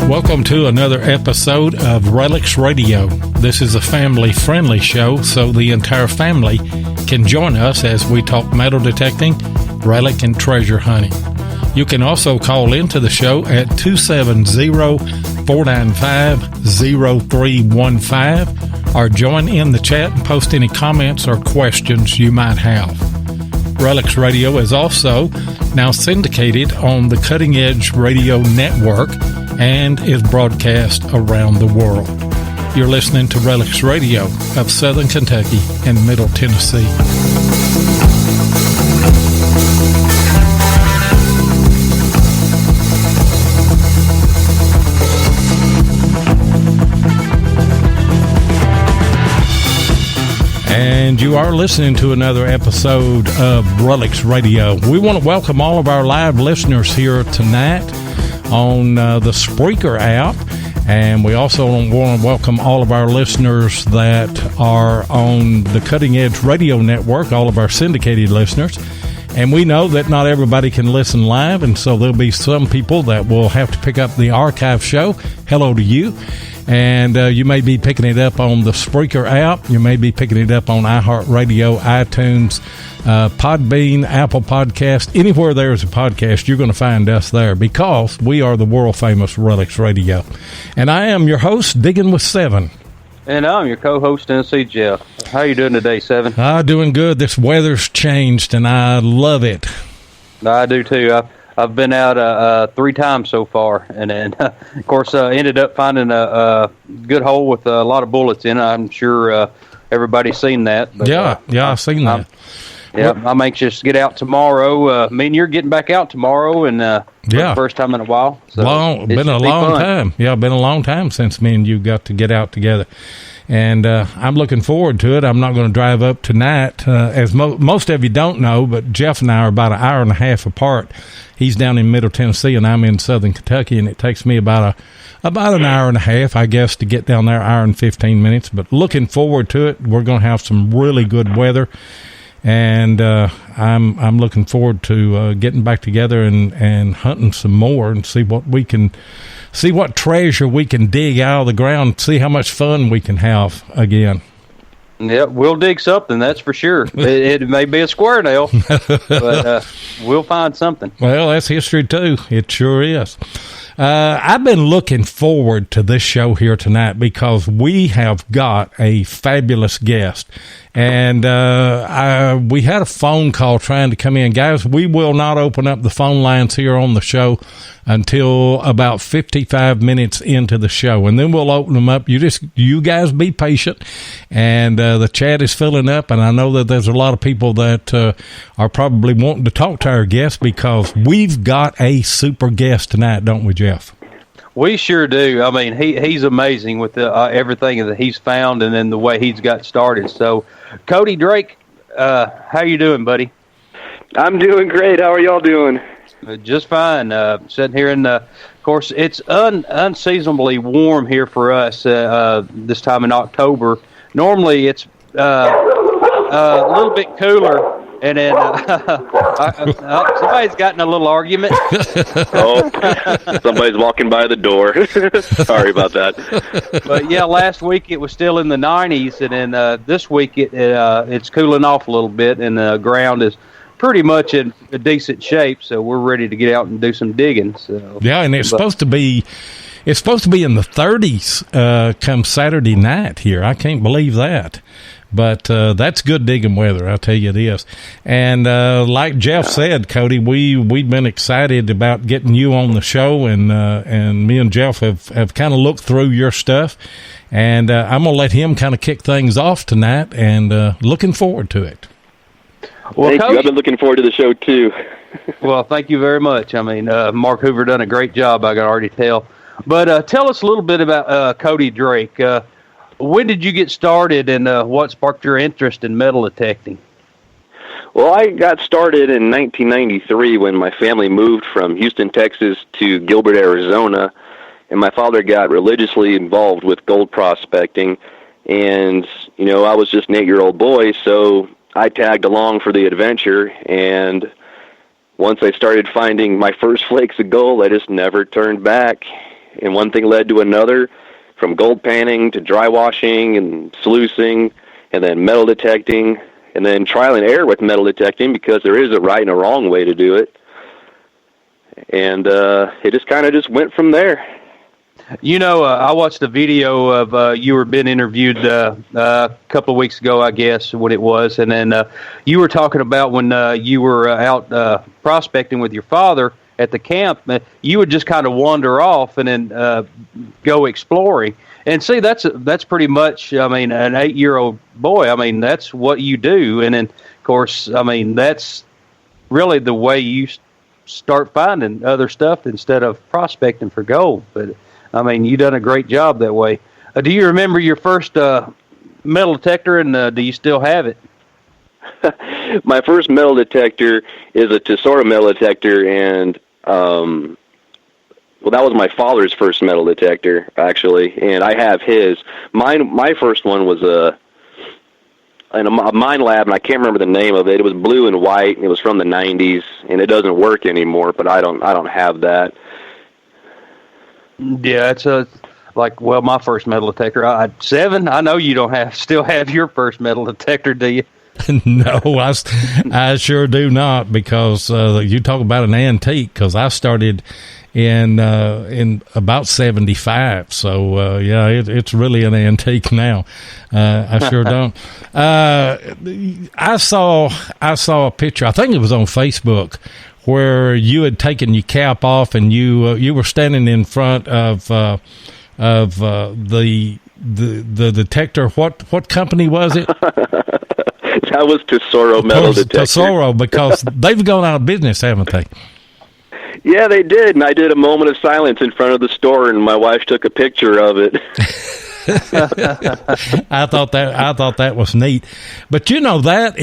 Welcome to another episode of RELICS Radio. This is a family-friendly show, so the entire family can join us as we talk metal detecting, relic, and treasure hunting. You can also call into the show at 270-495-0315 or join in the chat and post any comments or questions you might have. RELICS Radio is also now syndicated on the Cutting Edge Radio Network and is broadcast around the world. You're listening to RELICS Radio of Southern Kentucky and Middle Tennessee. And you are listening to another episode of RELICS Radio. We want to welcome all of our live listeners here tonight on the Spreaker app, and we also want to welcome all of our listeners that are on the Cutting Edge Radio Network, all of our syndicated listeners. And we know that not everybody can listen live, and so there'll be some people that will have to pick up the archive show. Hello to you. And you may be picking it up on the Spreaker app. You may be picking it up on iHeartRadio, iTunes, Podbean, Apple Podcast. Anywhere there's a podcast, you're going to find us there because we are the world-famous RELICS Radio. And I am your host, Digging with Seven. And I'm your co-host, Tennessee Jeff. How are you doing today, Seven? Doing good. This weather's changed, and I love it. I do, too. I've been out 3 times so far, and then, of course, ended up finding a good hole with a lot of bullets in it. I'm sure everybody's seen that. But, I've seen that. I'm anxious to get out tomorrow. Me and you're getting back out tomorrow, and for the first time in a while. So been a long time. Yeah, been a long time since me and you got to get out together. And I'm looking forward to it. I'm not going to drive up tonight. As most of you don't know, but Jeff and I are about an hour and a half apart. He's down in Middle Tennessee, and I'm in Southern Kentucky, and it takes me about an hour and a half, I guess, to get down there, hour and 15 minutes. But looking forward to it. We're going to have some really good weather, and I'm looking forward to getting back together and hunting some more and see what treasure we can dig out of the ground, see how much fun we can have again. Yeah, we'll dig something, that's for sure. It may be a square nail, but we'll find something. Well, that's history, too. It sure is. I've been looking forward to this show here tonight because we have got a fabulous guest. And we had a phone call trying to come in. Guys, we will not open up the phone lines here on the show until about 55 minutes into the show. And then we'll open them up. You guys be patient. And the chat is filling up. And I know that there's a lot of people that are probably wanting to talk to our guest because we've got a super guest tonight, don't we, Jeff? We sure do. I mean, he's amazing with everything that he's found and then the way he's got started. So, Cody Drake, how you doing, buddy? I'm doing great. How are y'all doing? Just fine. Sitting here of course, it's unseasonably warm here for us this time in October. Normally, it's a little bit cooler. And then somebody's gotten a little argument. Somebody's walking by the door. Sorry about that. But yeah, last week it was still in the 90s, and then this week it's cooling off a little bit, and the ground is pretty much in a decent shape. So we're ready to get out and do some digging. So yeah, and it's supposed to be in the 30s come Saturday night here. I can't believe that. But that's good digging weather, I'll tell you it is. And like Jeff said, Cody, we've been excited about getting you on the show, and me and Jeff have kind of looked through your stuff. And I'm going to let him kind of kick things off tonight, and looking forward to it. Well, thank you. I've been looking forward to the show, too. Well, thank you very much. I mean, Mark Hoover done a great job, I can already tell. But tell us a little bit about Cody Drake. when did you get started, and what sparked your interest in metal detecting? Well, I got started in 1993 when my family moved from Houston, Texas to Gilbert, Arizona, and my father got religiously involved with gold prospecting. And, you know, I was just an 8-year-old boy, so I tagged along for the adventure, and once I started finding my first flakes of gold, I just never turned back. And one thing led to another, from gold panning to dry washing and sluicing, and then metal detecting, and then trial and error with metal detecting, because there is a right and a wrong way to do it. And it just kind of just went from there. You know, I watched a video of you were being interviewed a couple of weeks ago, I guess, when it was, and then you were talking about when you were out prospecting with your father at the camp. You would just kind of wander off and then go exploring. And see, that's pretty much, I mean, an 8-year-old boy. I mean, that's what you do. And then, of course, I mean, that's really the way you start finding other stuff instead of prospecting for gold. But I mean, you done a great job that way. Do you remember your first metal detector, and do you still have it? My first metal detector is a Tesoro metal detector, and well, that was my father's first metal detector, actually, and I have his. My first one was a mine lab, and I can't remember the name of it. It was blue and white, and it was from the 90s, and it doesn't work anymore, but I don't have that. Yeah, it's my first metal detector. 7. I know you don't still have your first metal detector, do you? No, I sure do not, because you talk about an antique, because I started in about 75, so yeah, it's really an antique now. I sure don't. I saw a picture, I think it was on Facebook, where you had taken your cap off and you were standing in front of the detector. What company was it? That was Tesoro metal detector. Tesoro, because they've gone out of business, haven't they? Yeah, they did, and I did a moment of silence in front of the store, and my wife took a picture of it. I thought that was neat, but you know that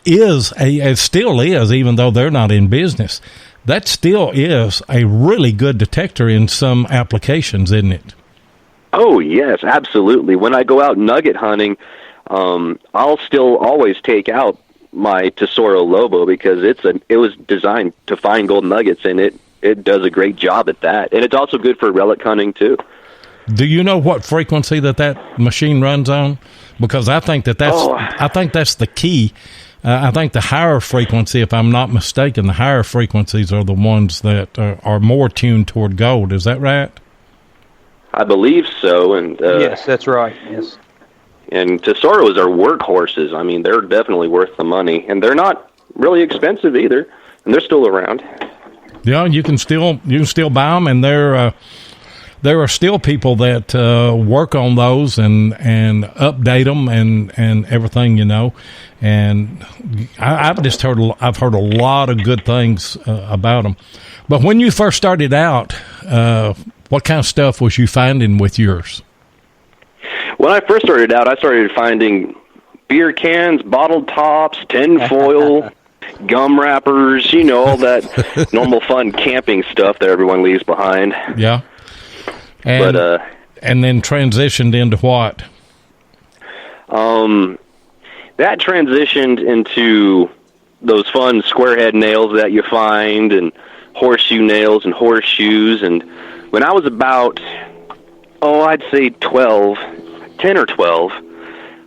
it still is, even though they're not in business. That still is a really good detector in some applications, isn't it? Oh yes, absolutely. When I go out nugget hunting, I'll still always take out my Tesoro Lobo, because it was designed to find gold nuggets, and it does a great job at that. And it's also good for relic hunting too. Do you know what frequency that machine runs on? Because I think that's the key. I think the higher frequency, if I'm not mistaken, the higher frequencies are the ones that are more tuned toward gold. Is that right? I believe so. And yes, that's right. Yes. And Tesoros are workhorses. I mean, they're definitely worth the money, and they're not really expensive either, and they're still around. Yeah, you can still buy them, and there are still people that work on those and update them and everything, you know. And I've heard a lot of good things about them. But when you first started out, what kind of stuff was you finding with yours? When I first started out, I started finding beer cans, bottle tops, tin foil, gum wrappers, you know, all that normal fun camping stuff that everyone leaves behind. Yeah. And then transitioned into what? That transitioned into those fun squarehead nails that you find, and horseshoe nails and horseshoes. And when I was about, I'd say 10 or 12,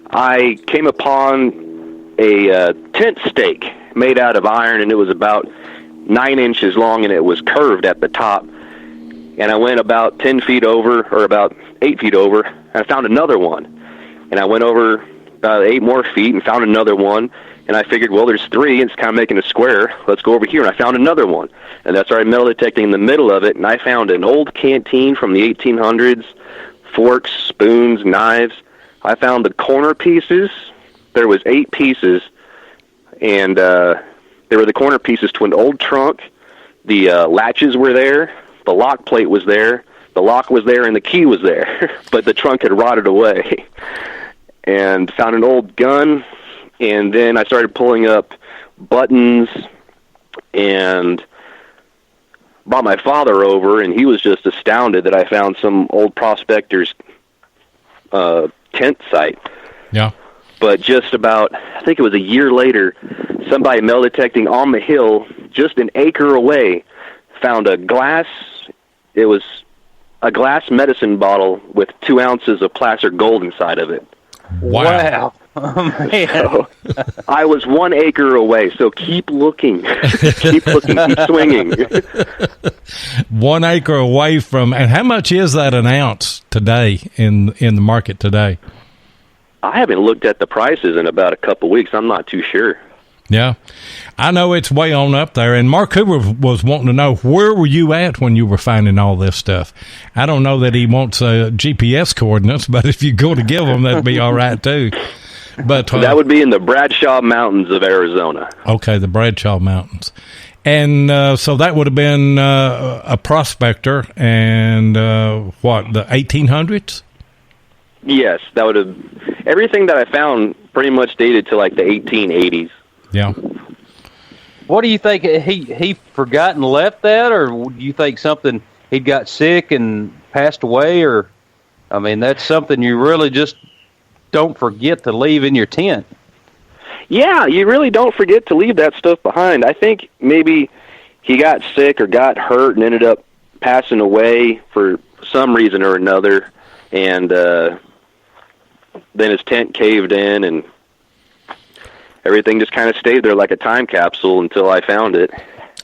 I came upon a tent stake made out of iron, and it was about 9 inches long, and it was curved at the top. And I went about 10 feet over, or about 8 feet over, and I found another one. And I went over about 8 more feet and found another one. And I figured, well, there's 3, and it's kind of making a square. Let's go over here. And I found another one. And I started metal detecting in the middle of it, and I found an old canteen from the 1800s, forks, spoons, knives. I found the corner pieces. There was 8 pieces, and they were the corner pieces to an old trunk. The latches were there. The lock plate was there. The The lock was there and the key was there, but the trunk had rotted away. And found an old gun, and then I started pulling up buttons and brought my father over, and he was just astounded that I found some old prospector's tent site. Yeah. But just about, I think it was a year later, somebody metal detecting on the hill, just an acre away, found it was a glass medicine bottle with 2 ounces of placer gold inside of it. Wow. Oh, man. So, I was 1 acre away, so keep looking. Keep looking, keep swinging. 1 acre away from, and how much is that an ounce today in the market today? I haven't looked at the prices in about a couple weeks. I'm not too sure. Yeah. I know it's way on up there. And Mark Hoover was wanting to know, where were you at when you were finding all this stuff? I don't know that he wants GPS coordinates, but if you go to give them, that'd be all right, too. But that would be in the Bradshaw Mountains of Arizona. Okay, the Bradshaw Mountains. And so that would have been a prospector and, the 1800s? Yes, that would have. Everything that I found pretty much dated to like the 1880s. Yeah. What do you think? He forgot and left that, or do you think something he got sick and passed away? Or, I mean, that's something you really just don't forget to leave in your tent. Yeah, you really don't forget to leave that stuff behind. I think maybe he got sick or got hurt and ended up passing away for some reason or another, and then his tent caved in, and everything just kind of stayed there like a time capsule until I found it.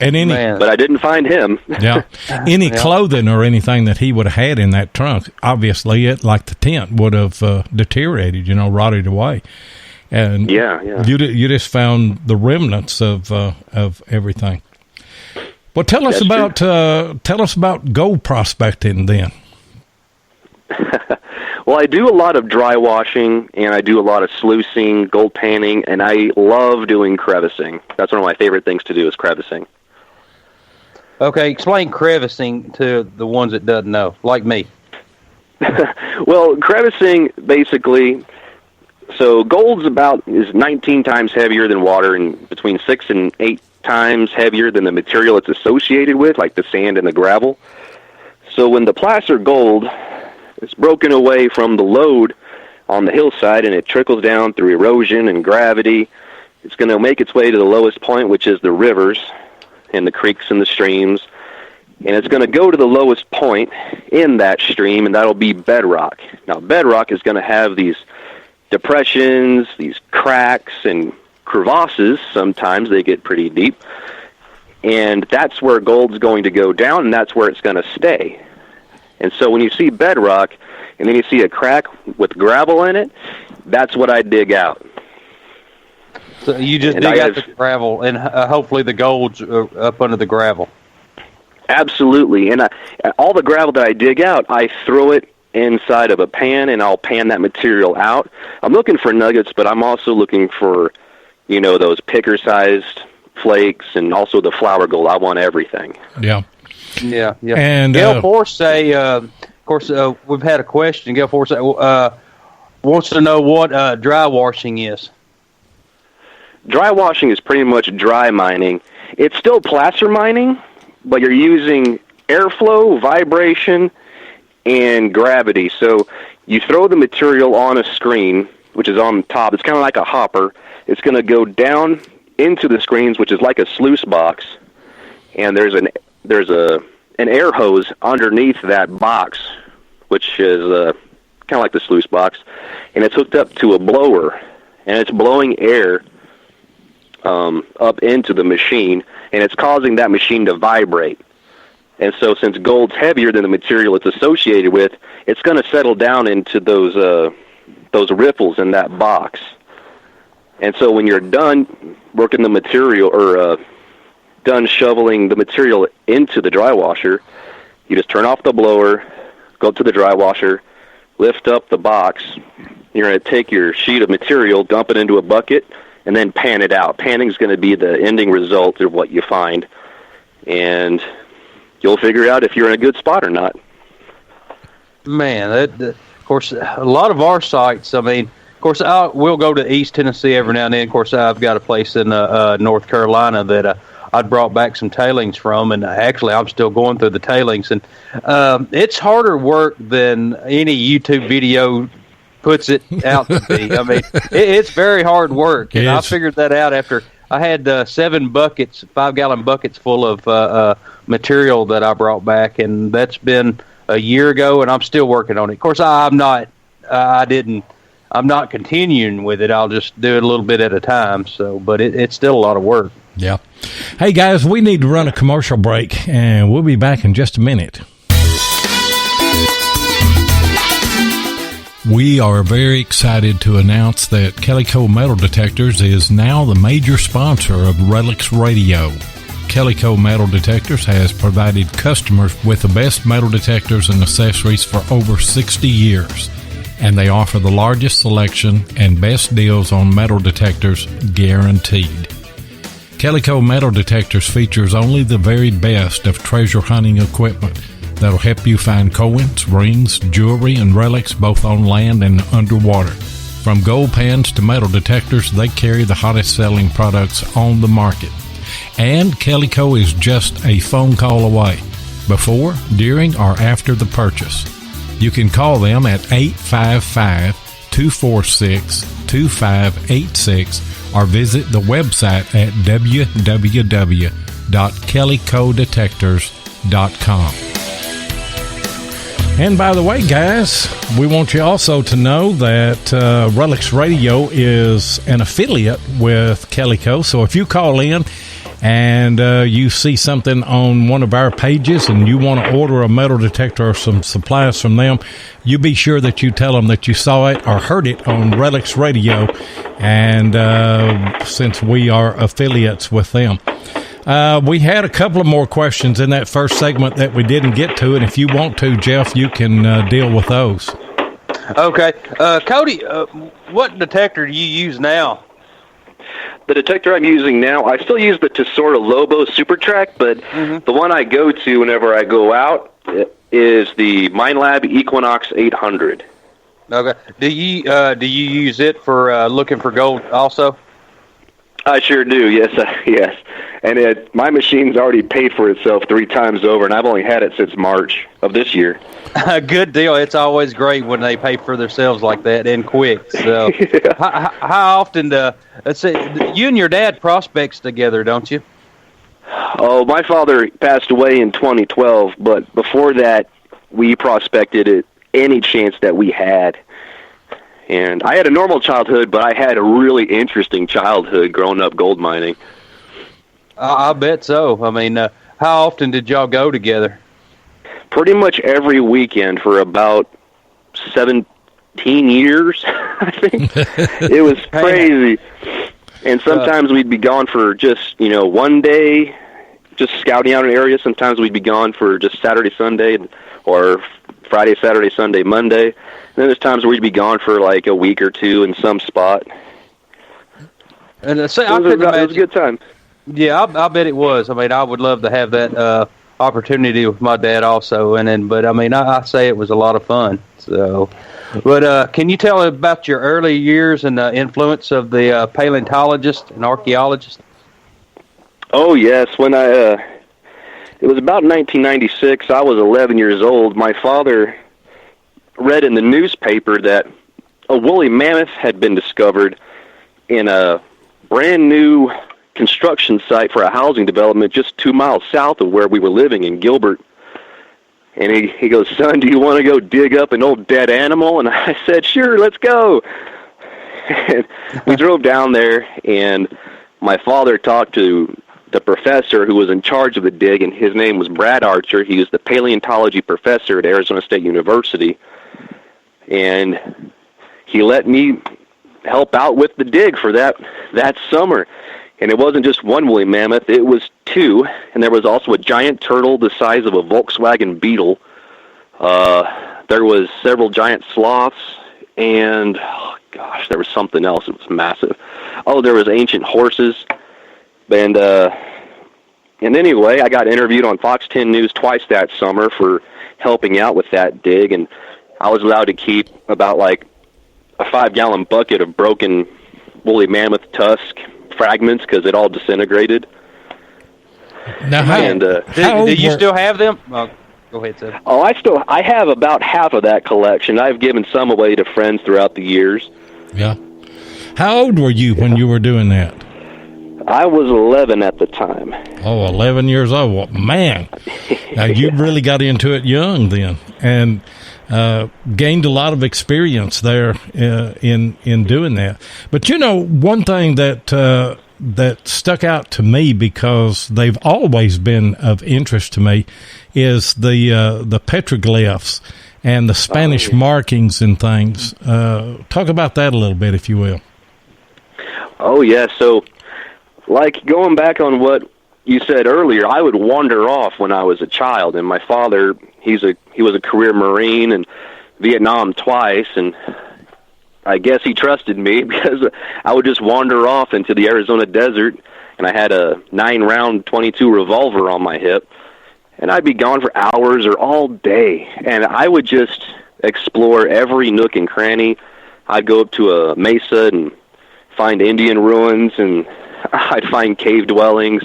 And but I didn't find him. Yeah. Any clothing or anything that he would have had in that trunk, obviously, like the tent, would have deteriorated, rotted away. And yeah. You just found the remnants of everything. Well, tell us about gold prospecting then. Well, I do a lot of dry washing, and I do a lot of sluicing, gold panning, and I love doing crevicing. That's one of my favorite things to do is crevicing. Okay, explain crevicing to the ones that doesn't know, like me. Well, crevicing, basically, so gold is 19 times heavier than water and between 6 and 8 times heavier than the material it's associated with, like the sand and the gravel. So when the placer gold is broken away from the load on the hillside and it trickles down through erosion and gravity, it's going to make its way to the lowest point, which is the rivers and the creeks and the streams, and it's going to go to the lowest point in that stream, and that'll be bedrock. Now, bedrock is going to have these depressions, these cracks and crevasses. Sometimes they get pretty deep, and that's where gold's going to go down, and that's where it's going to stay. And so when you see bedrock and then you see a crack with gravel in it, that's what I dig out. So you just dig out the gravel, and hopefully the gold's up under the gravel. Absolutely. And all the gravel that I dig out, I throw it inside of a pan, and I'll pan that material out. I'm looking for nuggets, but I'm also looking for, those picker-sized flakes and also the flour gold. I want everything. Yeah. Yeah. And Gail Forsyth, of course, we've had a question. Gail Forsyth wants to know what dry washing is. Dry washing is pretty much dry mining. It's still placer mining, but you're using airflow, vibration, and gravity. So you throw the material on a screen, which is on top. It's kind of like a hopper. It's going to go down into the screens, which is like a sluice box, and there's an air hose underneath that box, which is kind of like the sluice box, and it's hooked up to a blower, and it's blowing air up into the machine, and it's causing that machine to vibrate. And so since gold's heavier than the material it's associated with, it's going to settle down into those ripples in that box. And so when you're done working the material or done shoveling the material into the dry washer, you just turn off the blower, go to the dry washer, lift up the box. You're going to take your sheet of material, dump it into a bucket, and then pan it out. Panning is going to be the ending result of what you find, and you'll figure out if you're in a good spot or not. Man, of course, a lot of our sites, I mean, of course, we'll go to East Tennessee every now and then. Of course, I've got a place in North Carolina that I'd brought back some tailings from, and actually I'm still going through the tailings. And it's harder work than any YouTube video puts it out to be. I mean, it's very hard work, and I figured that out after I had 7 buckets, 5-gallon buckets full of material that I brought back, and that's been a year ago, and I'm still working on it. Of course, I'm not continuing with it. I'll just do it a little bit at a time. So, but it's still a lot of work. Yeah. Hey guys, we need to run a commercial break, and we'll be back in just a minute. We are very excited to announce that Calico Metal Detectors is now the major sponsor of RELICS Radio. Calico Metal Detectors has provided customers with the best metal detectors and accessories for over 60 years, and they offer the largest selection and best deals on metal detectors guaranteed. Calico Metal Detectors features only the very best of treasure hunting equipment that'll help you find coins, rings, jewelry, and relics both on land and underwater. From gold pans to metal detectors, they carry the hottest selling products on the market. And Calico is just a phone call away, before, during, or after the purchase. You can call them at 855-246-2586 or visit the website at www.calicodetectors.com. And by the way, guys, we want you also to know that RELICS Radio is an affiliate with Calico. So if you call in and you see something on one of our pages and you want to order a metal detector or some supplies from them, you be sure that you tell them that you saw it or heard it on RELICS Radio, and since we are affiliates with them. We had a couple of more questions in that first segment that we didn't get to, and if you want to, Jeff, you can deal with those. Okay. Cody, what detector do you use now? The detector I'm using now, I still use the Tesoro Lobo Super Track, but the one I go to whenever I go out is the MineLab Equinox 800. Okay. Do you use it for looking for gold also? I sure do. Yes, yes. And my machine's already paid for itself 3 times over, and I've only had it since March of this year. Good deal. It's always great when they pay for themselves like that and quick. So, yeah. How often? Let's see. You and your dad prospects together, don't you? Oh, my father passed away in 2012, but before that, we prospected at any chance that we had. And I had a normal childhood, but I had a really interesting childhood growing up gold mining. I bet so. I mean, how often did y'all go together? Pretty much every weekend for about 17 years, I think. It was crazy. And sometimes we'd be gone for just, one day, just scouting out an area. Sometimes we'd be gone for just Saturday, Sunday, or Friday, Saturday, Sunday, Monday. And then there's times where we'd be gone for like a week or two in some spot. And it was a good time. Yeah, I bet it was. I mean, I would love to have that opportunity with my dad also. But I mean, I say it was a lot of fun. So, but can you tell about your early years and the influence of the paleontologist and archaeologist? Oh yes, when it was about 1996. I was 11 years old. My father read in the newspaper that a woolly mammoth had been discovered in a brand new construction site for a housing development just 2 miles south of where we were living in Gilbert. And he goes, "Son, do you want to go dig up an old dead animal?" And I said, "Sure, let's go." And we drove down there, and my father talked to the professor who was in charge of the dig, and his name was Brad Archer. He was the paleontology professor at Arizona State University. And he let me help out with the dig for that summer. And it wasn't just one woolly mammoth, it was 2. And there was also a giant turtle the size of a Volkswagen Beetle. There was several giant sloths, and, there was something else. It was massive. Oh, there was ancient horses. And anyway, I got interviewed on Fox 10 News twice that summer for helping out with that dig. And I was allowed to keep about like a 5-gallon bucket of broken woolly mammoth tusk fragments because it all disintegrated. Now, do you still have them? Oh, go ahead, Sid. Oh, I have about half of that collection. I've given some away to friends throughout the years. Yeah. How old were you when you were doing that? I was 11 at the time. Oh, 11 years old. Well, man, now you really got into it young then, and gained a lot of experience there in doing that. But you know, one thing that stuck out to me, because they've always been of interest to me, is the petroglyphs and the Spanish markings and things. Talk about that a little bit, if you will. Oh yeah, so like going back on what you said earlier, I would wander off when I was a child, and my father, he was a career Marine and Vietnam twice, and I guess he trusted me because I would just wander off into the Arizona desert, and I had a 9-round .22 revolver on my hip, and I'd be gone for hours or all day, and I would just explore every nook and cranny. I'd go up to a mesa and find Indian ruins, and I'd find cave dwellings.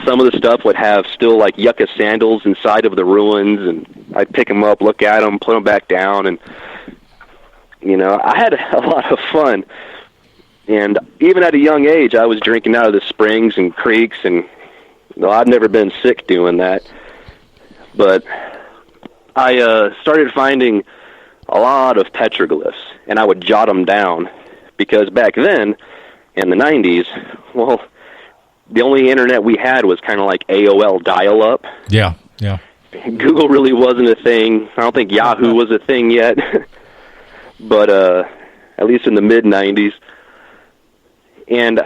Some of the stuff would have still like yucca sandals inside of the ruins, and I'd pick them up, look at them, put them back down, and you know, I had a lot of fun. And even at a young age, I was drinking out of the springs and creeks, and I've never been sick doing that. But I started finding a lot of petroglyphs, and I would jot them down, because back then, in the 90s, well, the only internet we had was kind of like AOL dial-up. Yeah, yeah. Google really wasn't a thing. I don't think Yahoo was a thing yet. But at least in the mid-90s. And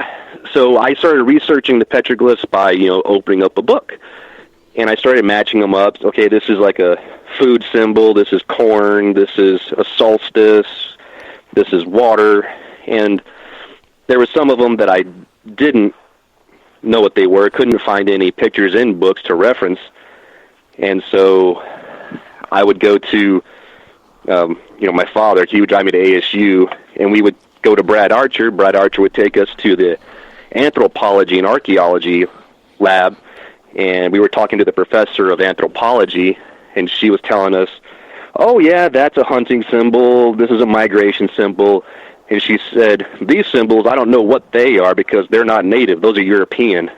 so I started researching the petroglyphs by, opening up a book. And I started matching them up. Okay, this is like a food symbol. This is corn. This is a solstice. This is water. And there were some of them that I didn't know what they were. Couldn't find any pictures in books to reference. And so I would go to, my father. He would drive me to ASU, and we would go to Brad Archer. Brad Archer would take us to the anthropology and archaeology lab, and we were talking to the professor of anthropology, and she was telling us, oh, yeah, that's a hunting symbol. This is a migration symbol. And she said, these symbols, I don't know what they are because they're not native. Those are European.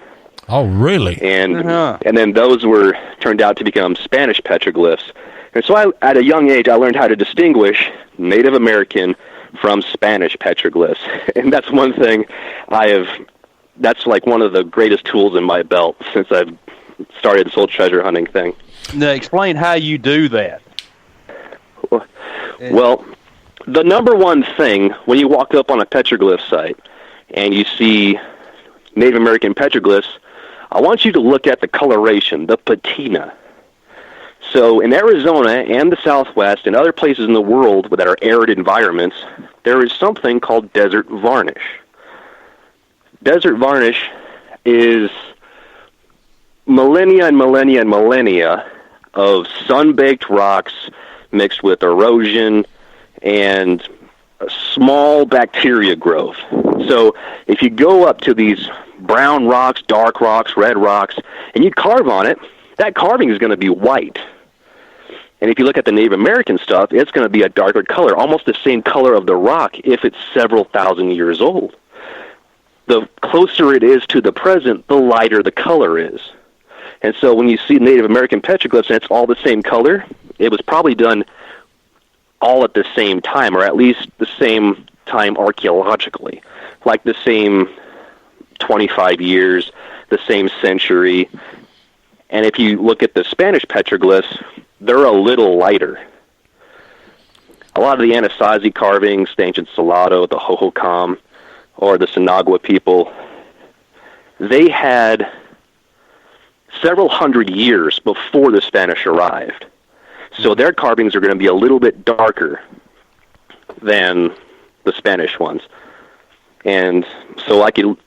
Oh, really? And and then those were turned out to become Spanish petroglyphs. And so at a young age, I learned how to distinguish Native American from Spanish petroglyphs. And that's one thing that's like one of the greatest tools in my belt since I've started this whole treasure hunting thing. Now, explain how you do that. Well, the number one thing when you walk up on a petroglyph site and you see Native American petroglyphs, I want you to look at the coloration, the patina. So in Arizona and the Southwest and other places in the world that are arid environments, there is something called desert varnish. Desert varnish is millennia and millennia and millennia of sun-baked rocks mixed with erosion and small bacteria growth. So if you go up to these brown rocks, dark rocks, red rocks, and you carve on it, that carving is going to be white. And if you look at the Native American stuff, it's going to be a darker color, almost the same color of the rock if it's several thousand years old. The closer it is to the present, the lighter the color is. And so when you see Native American petroglyphs and it's all the same color, it was probably done all at the same time, or at least the same time archaeologically, like the same 25 years, the same century. And if you look at the Spanish petroglyphs, they're a little lighter. A lot of the Anasazi carvings, the ancient Salado, the Hohokam, or the Sinagua people, they had several hundred years before the Spanish arrived. So their carvings are going to be a little bit darker than the Spanish ones. And so I could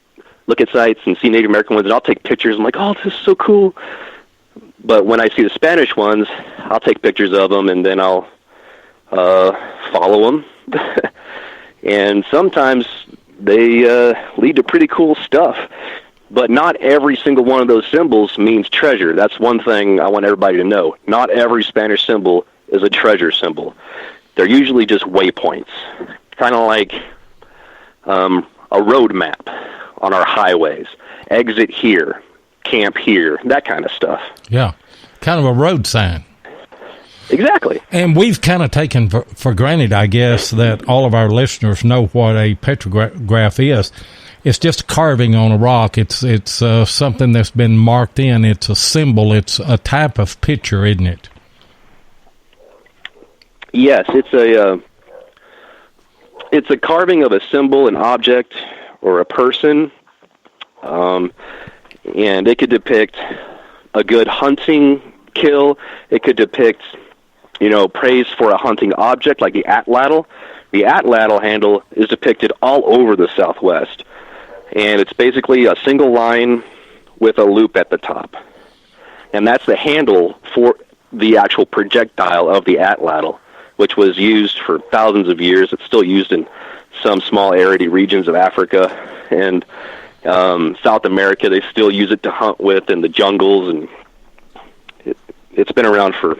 look at sites and see Native American ones, and I'll take pictures. I'm like, oh, this is so cool. But when I see the Spanish ones, I'll take pictures of them, and then I'll follow them. And sometimes they lead to pretty cool stuff. But not every single one of those symbols means treasure. That's one thing I want everybody to know. Not every Spanish symbol is a treasure symbol. They're usually just waypoints, kind of like a road map on our highways. Exit here, camp here, that kind of stuff. Yeah, kind of a road sign. Exactly. And we've kind of taken for granted, I guess, that all of our listeners know what a petroglyph is. It's just a carving on a rock. It's something that's been marked in. It's a symbol. It's a type of picture, isn't it? Yes, it's a carving of a symbol, an object, or a person, and it could depict a good hunting kill. It could depict, praise for a hunting object like the atlatl. The atlatl handle is depicted all over the Southwest, and it's basically a single line with a loop at the top, and that's the handle for the actual projectile of the atlatl, which was used for thousands of years. It's still used in some small arity regions of Africa and South America. They still use it to hunt with in the jungles, and it's been around for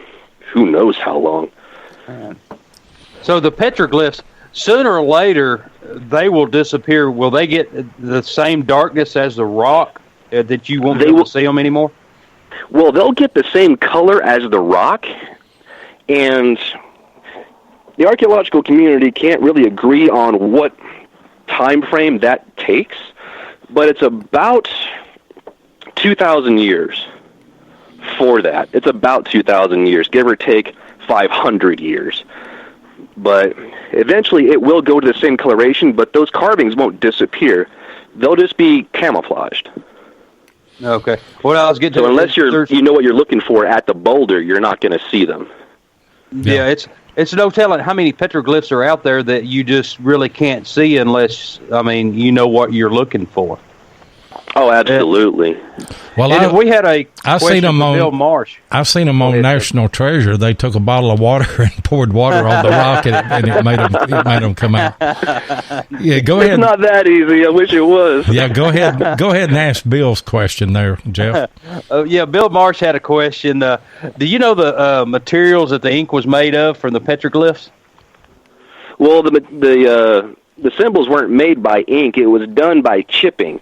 who knows how long. So the petroglyphs, sooner or later, they will disappear. Will they get the same darkness as the rock that you won't be able to see them anymore? Well, they'll get the same color as the rock, and the archaeological community can't really agree on what time frame that takes, but it's about 2,000 years for that. It's about 2,000 years, give or take 500 years. But eventually it will go to the same coloration, but those carvings won't disappear. They'll just be camouflaged. Okay. Well, I was getting so unless you know what you're looking for at the boulder, you're not going to see them. Yeah, it's no telling how many petroglyphs are out there that you just really can't see unless, you know what you're looking for. Oh, absolutely. Well, we had a question from Bill Marsh. I've seen them on National Treasure. They took a bottle of water and poured water on the rock, and it made them come out. Yeah, go ahead. It's not that easy. I wish it was. Yeah, go ahead. Go ahead and ask Bill's question there, Jeff. Bill Marsh had a question. Do you know the materials that the ink was made of from the petroglyphs? Well, the symbols weren't made by ink. It was done by chipping.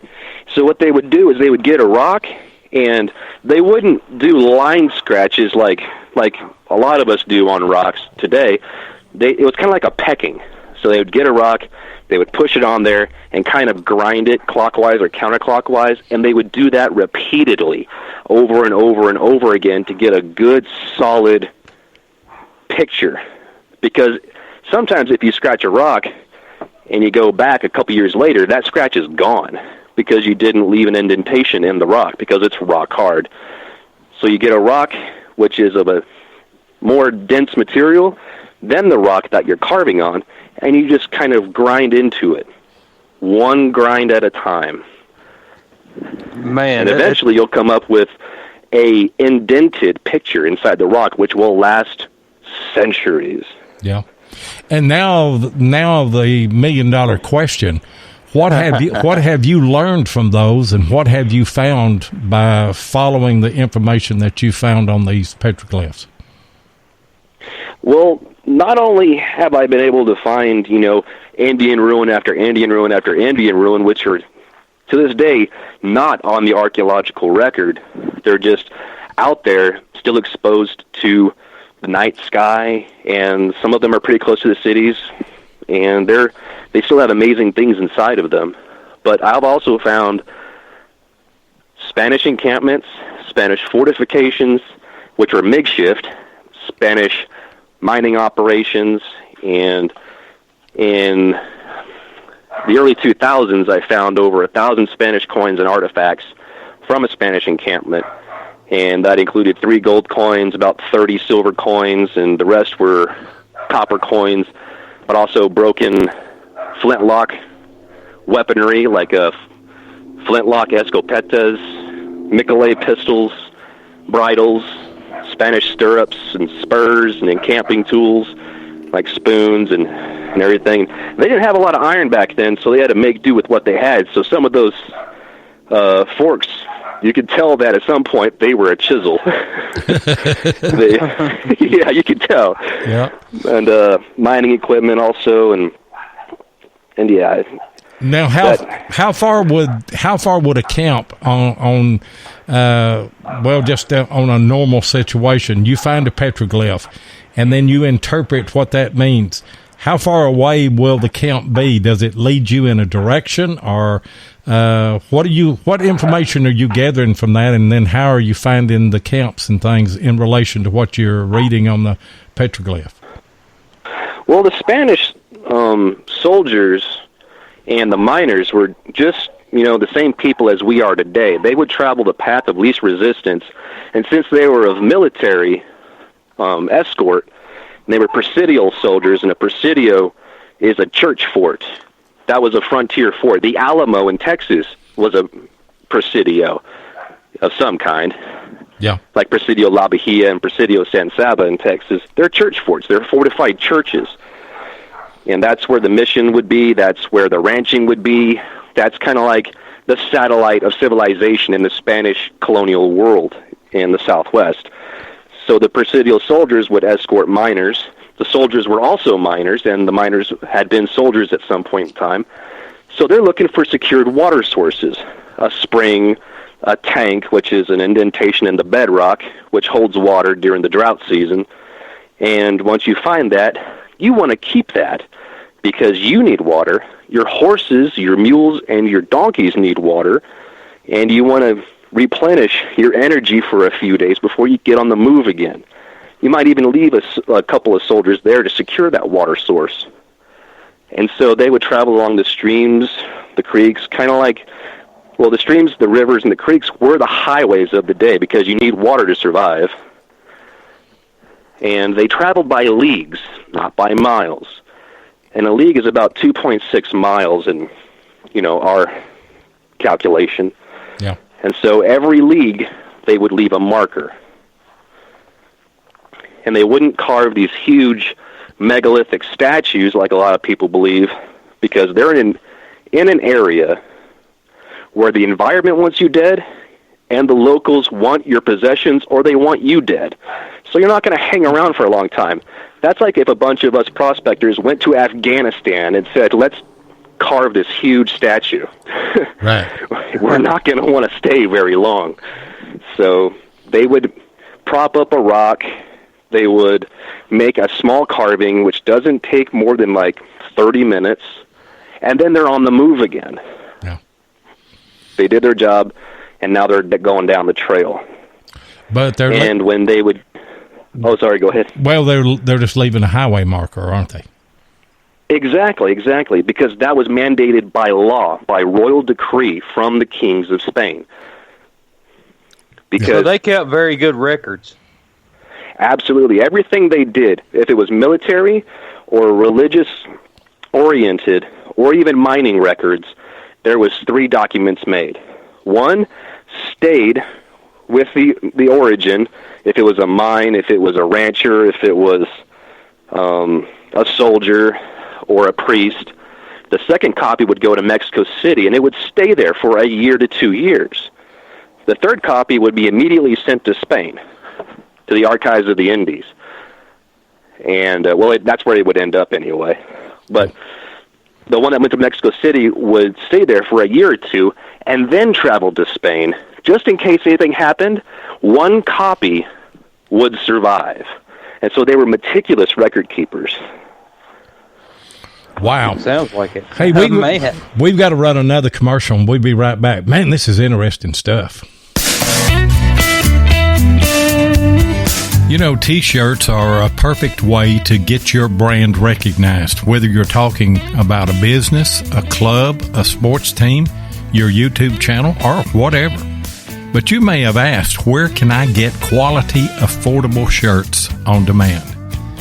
So what they would do is they would get a rock, and they wouldn't do line scratches like a lot of us do on rocks today. It was kind of like a pecking. So they would get a rock, they would push it on there, and kind of grind it clockwise or counterclockwise, and they would do that repeatedly over and over and over again to get a good, solid picture. Because sometimes if you scratch a rock and you go back a couple years later, that scratch is gone because you didn't leave an indentation in the rock because it's rock hard. So you get a rock which is of a more dense material than the rock that you're carving on, and you just kind of grind into it, one grind at a time. Man, and eventually you'll come up with a indented picture inside the rock which will last centuries. Yeah. And now the $1 million question: what have you learned from those, and what have you found by following the information that you found on these petroglyphs? Well, not only have I been able to find, Indian ruin after Indian ruin after Indian ruin, which are to this day not on the archaeological record. They're just out there, still exposed to the night sky, and some of them are pretty close to the cities, and they still have amazing things inside of them. But I've also found Spanish encampments, Spanish fortifications, which were makeshift, Spanish mining operations, and in the early 2000s I found over 1,000 Spanish coins and artifacts from a Spanish encampment. And that included 3 gold coins, about 30 silver coins, and the rest were copper coins, but also broken flintlock weaponry like flintlock escopetas, Michelet pistols, bridles, Spanish stirrups and spurs and encamping tools, like spoons and everything. They didn't have a lot of iron back then, so they had to make do with what they had. So some of those forks, you could tell that at some point they were a chisel. Yeah, you could tell. Yeah. And mining equipment also, and yeah. Now, how far would a camp on on a normal situation? You find a petroglyph, and then you interpret what that means. How far away will the camp be? Does it lead you in a direction, or what information are you gathering from that, and then how are you finding the camps and things in relation to what you're reading on the petroglyph? Well, the Spanish soldiers and the miners were just, the same people as we are today. They would travel the path of least resistance, and since they were of military escort, they were presidial soldiers, and a presidio is a church fort. That was a frontier fort. The Alamo in Texas was a presidio of some kind. Yeah. Like Presidio La Bahia and Presidio San Saba in Texas. They're church forts. They're fortified churches. And that's where the mission would be. That's where the ranching would be. That's kind of like the satellite of civilization in the Spanish colonial world in the Southwest. So the presidial soldiers would escort miners. The soldiers were also miners, and the miners had been soldiers at some point in time. So they're looking for secured water sources, a spring, a tank, which is an indentation in the bedrock, which holds water during the drought season. And once you find that, you want to keep that because you need water. Your horses, your mules, and your donkeys need water, and you want to replenish your energy for a few days before you get on the move again. You might even leave a couple of soldiers there to secure that water source. And so they would travel along the streams, the creeks, kind of like, well, the streams, the rivers, and the creeks were the highways of the day because you need water to survive. And they traveled by leagues, not by miles. And a league is about 2.6 miles in, our calculation. Yeah. And so every league, they would leave a marker. And they wouldn't carve these huge megalithic statues like a lot of people believe, because they're in an area where the environment wants you dead and the locals want your possessions or they want you dead. So you're not going to hang around for a long time. That's like if a bunch of us prospectors went to Afghanistan and said, let's carve this huge statue. Right. We're not going to want to stay very long. So they would prop up a rock. They would make a small carving, which doesn't take more than like 30 minutes, and then they're on the move again. Yeah. They did their job, and now they're going down the trail. But they're when they would, oh, sorry, go ahead. Well, they're just leaving a highway marker, aren't they? Exactly, because that was mandated by law, by royal decree from the kings of Spain. Because so they kept very good records. Absolutely. Everything they did, if it was military or religious-oriented or even mining records, there was 3 documents made. 1 stayed with the origin, if it was a mine, if it was a rancher, if it was a soldier or a priest. The second copy would go to Mexico City, and it would stay there for a year to 2 years. The third copy would be immediately sent to Spain, to the archives of the Indies. And, that's where it would end up anyway. But the one that went to Mexico City would stay there for a year or 2 and then travel to Spain. Just in case anything happened, 1 copy would survive. And so they were meticulous record keepers. Wow. Sounds like it. Hey, we've got to run another commercial, and we'll be right back. Man, this is interesting stuff. T-shirts are a perfect way to get your brand recognized, whether you're talking about a business, a club, a sports team, your YouTube channel, or whatever. But you may have asked, where can I get quality, affordable shirts on demand?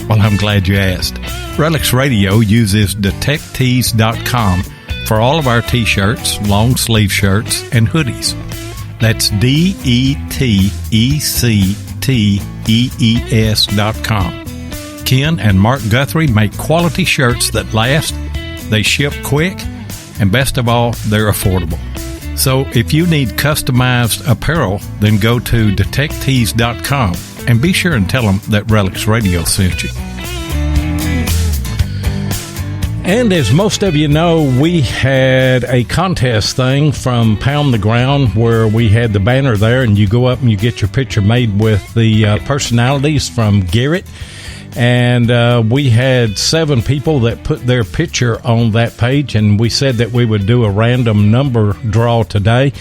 Well, I'm glad you asked. RELICS RADIO uses DetectTees.com for all of our T-shirts, long sleeve shirts, and hoodies. That's DetecTees.com. Ken and Mark Guthrie make quality shirts that last, they ship quick, and best of all, they're affordable. So if you need customized apparel, then go to detectees.com and be sure and tell them that Relics Radio sent you. And as most of you know, we had a contest thing from Pound the Ground where we had the banner there, and you go up and you get your picture made with the personalities from Garrett. And we had 7 people that put their picture on that page, and we said that we would do a random number draw today.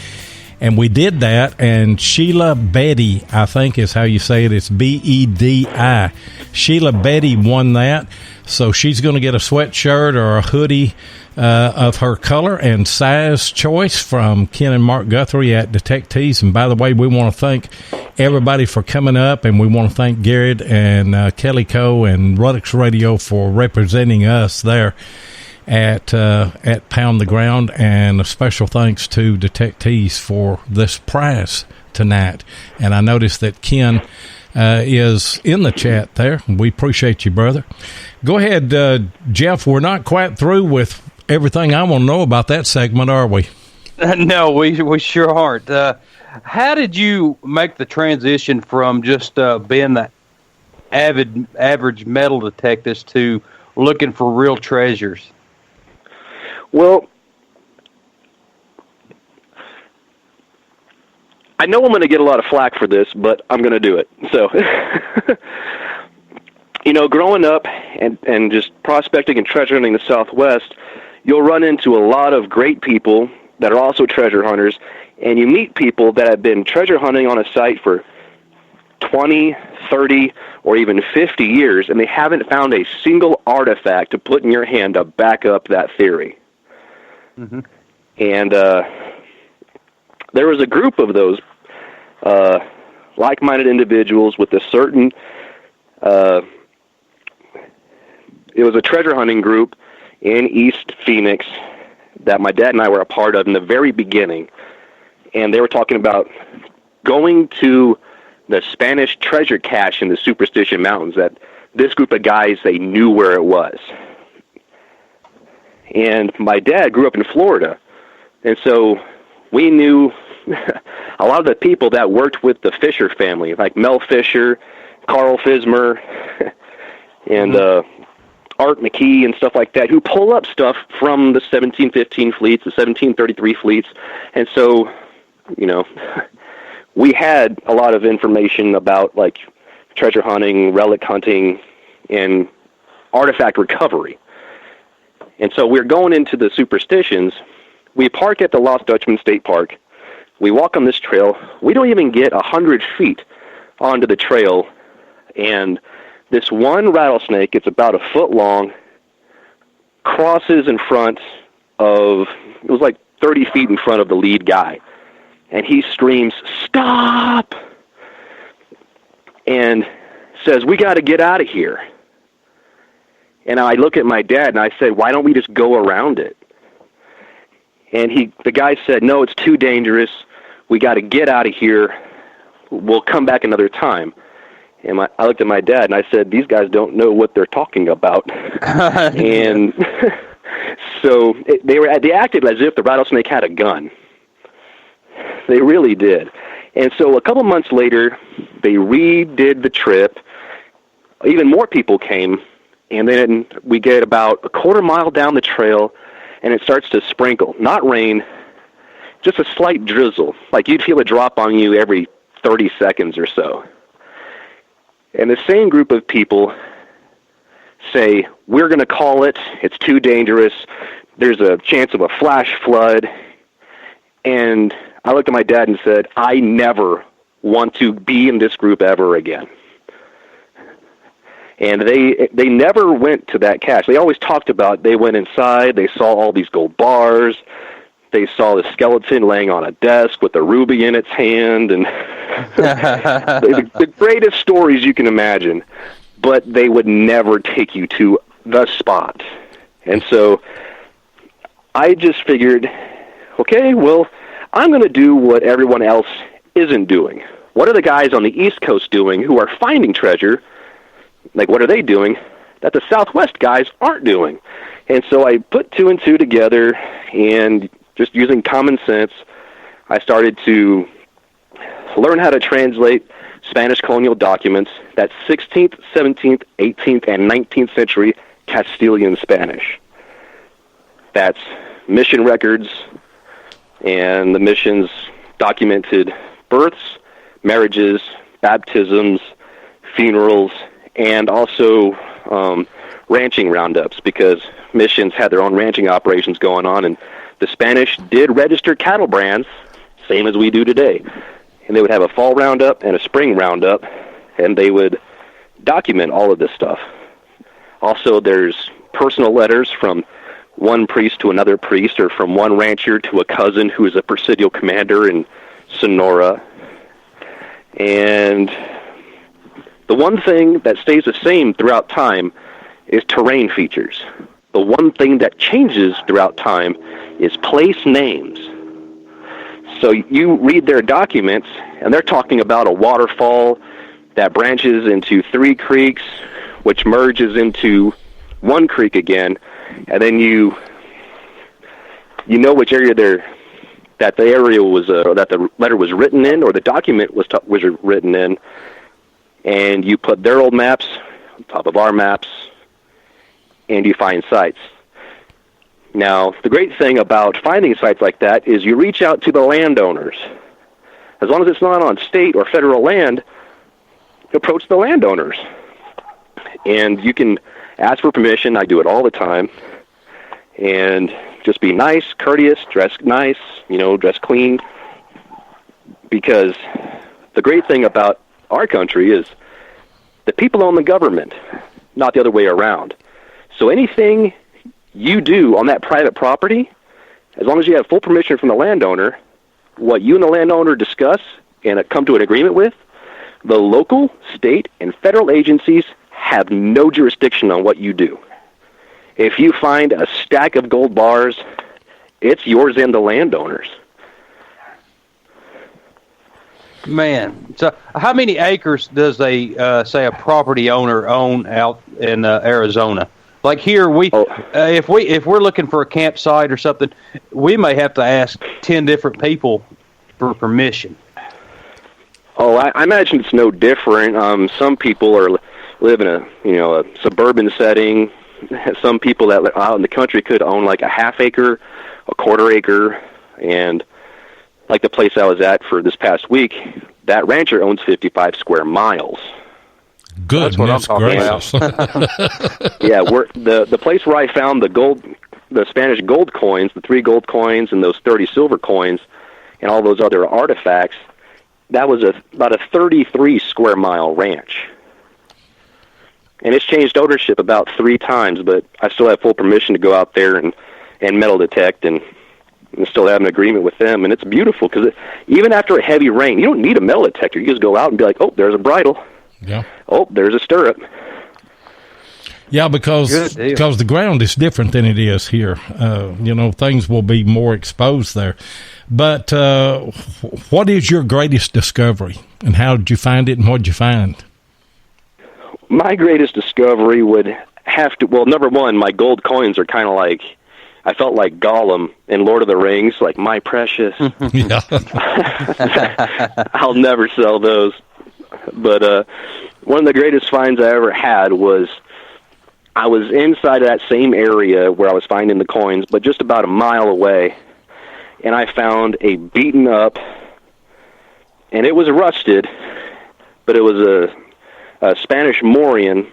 And we did that, and Sheila Betty, I think is how you say it. It's B-E-D-I. Sheila Betty won that. So she's going to get a sweatshirt or a hoodie of her color and size choice from Ken and Mark Guthrie at Detectees. And by the way, we want to thank everybody for coming up, and we want to thank Garrett and Kelly Coe and Relics Radio for representing us there at Pound the Ground, and a special thanks to Detectees for this prize tonight. And I noticed that Ken is in the chat there. We appreciate you, brother. Go ahead, Jeff. We're not quite through with everything I want to know about that segment, are we? No, we sure aren't. How did you make the transition from just being the average metal detectives to looking for real treasures? Well, I know I'm going to get a lot of flack for this, but I'm going to do it. So, growing up and just prospecting and treasure hunting the Southwest, you'll run into a lot of great people that are also treasure hunters, and you meet people that have been treasure hunting on a site for 20, 30, or even 50 years, and they haven't found a single artifact to put in your hand to back up that theory. Mm-hmm. And there was a group of those like-minded individuals with a certain... it was a treasure hunting group in East Phoenix that my dad and I were a part of in the very beginning. And they were talking about going to the Spanish treasure cache in the Superstition Mountains, that this group of guys, they knew where it was. And my dad grew up in Florida, and so we knew a lot of the people that worked with the Fisher family, like Mel Fisher, Carl Fismer, and Art McKee and stuff like that, who pull up stuff from the 1715 fleets, the 1733 fleets. And so, we had a lot of information about, like, treasure hunting, relic hunting, and artifact recovery. And so we're going into the Superstitions. We park at the Lost Dutchman State Park. We walk on this trail. We don't even get 100 feet onto the trail, and this one rattlesnake, it's about 1 foot long, crosses in front of, it was like 30 feet in front of the lead guy. And he screams, "Stop!" and says, "We got to get out of here." And I look at my dad and I said, "Why don't we just go around it?" And the guy said, "No, it's too dangerous. We got to get out of here. We'll come back another time." And I looked at my dad and I said, "These guys don't know what they're talking about." And so they acted as if the rattlesnake had a gun. They really did. And so a couple months later, they redid the trip. Even more people came, and then we get about a quarter mile down the trail, and it starts to sprinkle. Not rain, just a slight drizzle. Like you'd feel a drop on you every 30 seconds or so. And the same group of people say, "We're going to call it. It's too dangerous. There's a chance of a flash flood." And I looked at my dad and said, "I never want to be in this group ever again." And they never went to that cache. They always talked about, they went inside, they saw all these gold bars, they saw the skeleton laying on a desk with a ruby in its hand, and the greatest stories you can imagine. But they would never take you to the spot. And so I just figured, okay, well, I'm going to do what everyone else isn't doing. What are the guys on the East Coast doing who are finding treasure? like, what are they doing that the Southwest guys aren't doing? And so I put two and two together, and just using common sense, I started to learn how to translate Spanish colonial documents, that's 16th, 17th, 18th, and 19th century Castilian Spanish. That's mission records, and the missions documented births, marriages, baptisms, funerals, and also ranching roundups, because missions had their own ranching operations going on, and the Spanish did register cattle brands, same as we do today. And they would have a fall roundup and a spring roundup, and they would document all of this stuff. Also, there's personal letters from one priest to another priest, or from one rancher to a cousin who is a presidial commander in Sonora. And the one thing that stays the same throughout time is terrain features. The one thing that changes throughout time is place names. So you read their documents, and they're talking about a waterfall that branches into 3 creeks, which merges into 1 creek again, and then you know which area that the area was, that the letter was written in, or the document was written in, and you put their old maps on top of our maps, and you find sites. Now, the great thing about finding sites like that is you reach out to the landowners. As long as it's not on state or federal land, approach the landowners. And you can ask for permission. I do it all the time. And just be nice, courteous, dress nice, dress clean. Because the great thing about our country is the people own the government, not the other way around. So anything you do on that private property, as long as you have full permission from the landowner, what you and the landowner discuss and come to an agreement with, the local, state, and federal agencies have no jurisdiction on what you do. If you find a stack of gold bars, it's yours and the landowner's. Man, so how many acres does say a property owner own out in Arizona? Like here, if we're looking for a campsite or something, we may have to ask 10 different people for permission. Oh, I imagine it's no different. Some people live in a suburban setting. Some people that out in the country could own like a half acre, a quarter acre, and like the place I was at for this past week, that rancher owns 55 square miles. Good, that's what I'm talking about. Yeah, the place where I found the Spanish gold coins, the 3 gold coins and those 30 silver coins, and all those other artifacts, that was about a 33 square mile ranch. And it's changed ownership about 3 times, but I still have full permission to go out there and metal detect and still have an agreement with them. And it's beautiful because even after a heavy rain, you don't need a metal detector. You just go out and be like, oh, there's a bridle. Yeah. Oh, there's a stirrup. Yeah, because the ground is different than it is here. Things will be more exposed there. But what is your greatest discovery, and how did you find it, and what did you find? My greatest discovery would have to, well, number one, my gold coins are kind of like, I felt like Gollum in Lord of the Rings, like, my precious. Yeah. I'll never sell those. But one of the greatest finds I ever had was I was inside of that same area where I was finding the coins, but just about a mile away, and I found a beaten up, and it was rusted, but it was a Spanish morion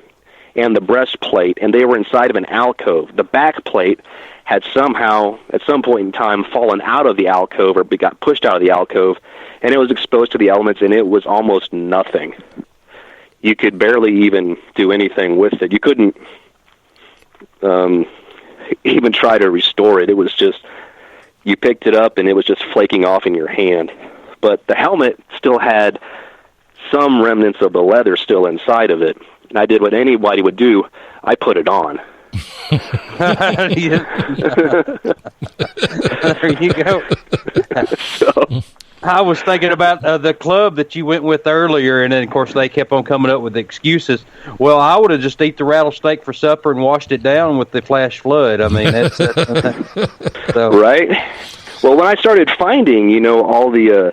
and the breastplate, and they were inside of an alcove. The back plate had somehow, at some point in time, fallen out of the alcove or got pushed out of the alcove, and it was exposed to the elements, and it was almost nothing. You could barely even do anything with it. You couldn't even try to restore it. It was just, you picked it up, and it was just flaking off in your hand. But the helmet still had some remnants of the leather still inside of it. And I did what anybody would do. I put it on. There you go. So, I was thinking about the club that you went with earlier, and then, of course, they kept on coming up with excuses. Well, I would have just eat the rattlesnake for supper and washed it down with the flash flood. I mean, that's so. Right? Well, when I started finding, I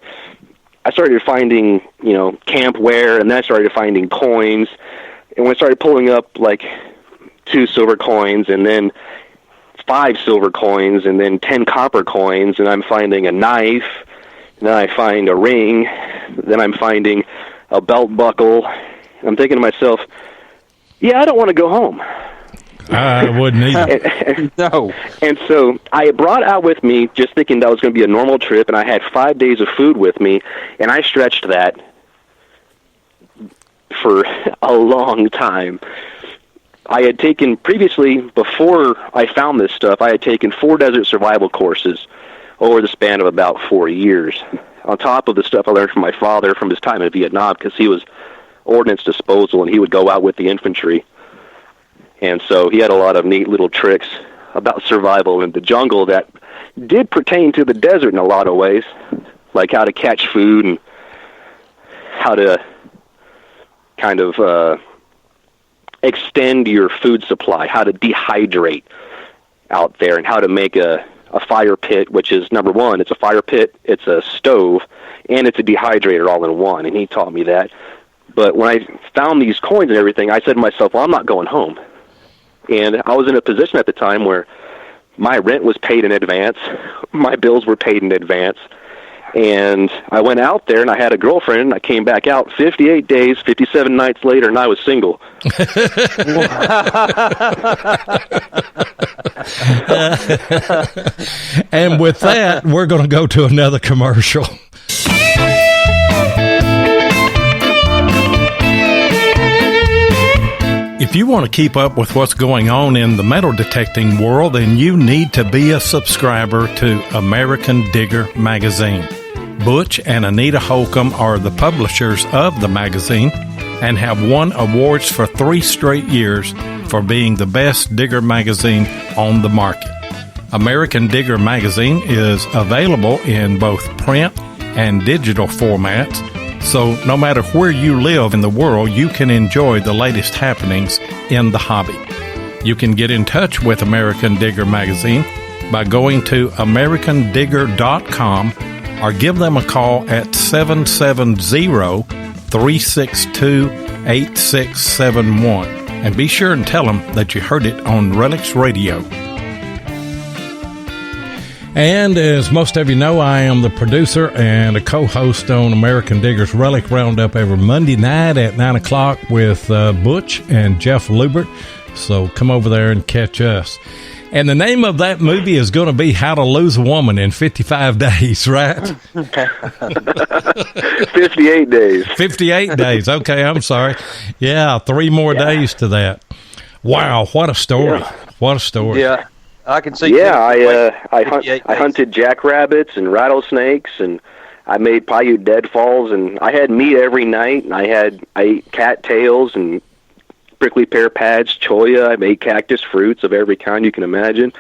started finding, campware, and then I started finding coins. And when I started pulling up, like, 2 silver coins, and then 5 silver coins, and then 10 copper coins, and I'm finding a knife, and then I find a ring, then I'm finding a belt buckle. I'm thinking to myself, yeah, I don't want to go home. I wouldn't either. No. And so I brought out with me, just thinking that was going to be a normal trip, and I had 5 days of food with me, and I stretched that for a long time. I had taken previously, before I found this stuff, I had taken 4 desert survival courses over the span of about 4 years. On top of the stuff I learned from my father from his time in Vietnam, because he was ordnance disposal and he would go out with the infantry. And so he had a lot of neat little tricks about survival in the jungle that did pertain to the desert in a lot of ways, like how to catch food and how to kind of extend your food supply, how to dehydrate out there, and how to make a fire pit, which is, number one, it's a fire pit, it's a stove, and it's a dehydrator all in one, and he taught me that. But when I found these coins and everything, I said to myself, well, I'm not going home. And I was in a position at the time where my rent was paid in advance, my bills were paid in advance, and I went out there and I had a girlfriend, and I came back out 58 days, 57 nights later, and I was single. And with that, we're going to go to another commercial. If you want to keep up with what's going on in the metal detecting world, then you need to be a subscriber to American Digger magazine. Butch and Anita Holcomb are the publishers of the magazine and have won awards for 3 straight years for being the best digger magazine on the market. American Digger magazine is available in both print and digital formats, so no matter where you live in the world, you can enjoy the latest happenings in the hobby. You can get in touch with American Digger magazine by going to americandigger.com or give them a call at 770-362-8671. And be sure and tell them that you heard it on RELICS Radio. And as most of you know, I am the producer and a co-host on American Digger's Relic Roundup every Monday night at 9 o'clock with Butch and Jeff Lubert. So come over there and catch us. And the name of that movie is going to be How to Lose a Woman in 55 Days, right? 58 days. 58 days. Okay, I'm sorry. Yeah, 3 more days to that. Wow, what a story. Yeah. What a story. Yeah, I can see. Yeah, I hunted jackrabbits and rattlesnakes, and I made Paiute deadfalls, and I had meat every night, and I ate cattails and prickly pear pads, cholla. I made cactus fruits of every kind you can imagine.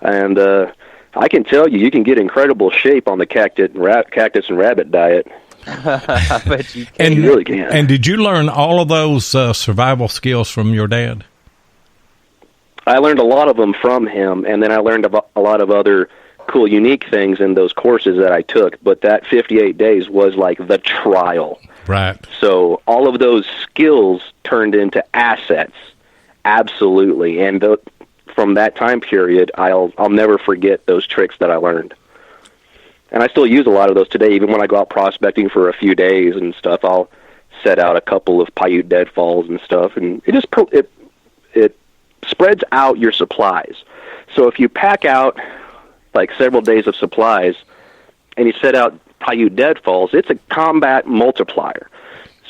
And I can tell you can get incredible shape on the cactus and rabbit diet. I bet you can. You really can. And did you learn all of those survival skills from your dad? I learned a lot of them from him, and then I learned a lot of other cool, unique things in those courses that I took. But that 58 days was like the trial. Right. So all of those skills turned into assets, absolutely. And from that time period, I'll never forget those tricks that I learned. And I still use a lot of those today. Even when I go out prospecting for a few days and stuff, I'll set out a couple of Paiute deadfalls and stuff, and it just it spreads out your supplies. So if you pack out like several days of supplies and you set out Paiute deadfalls, it's a combat multiplier.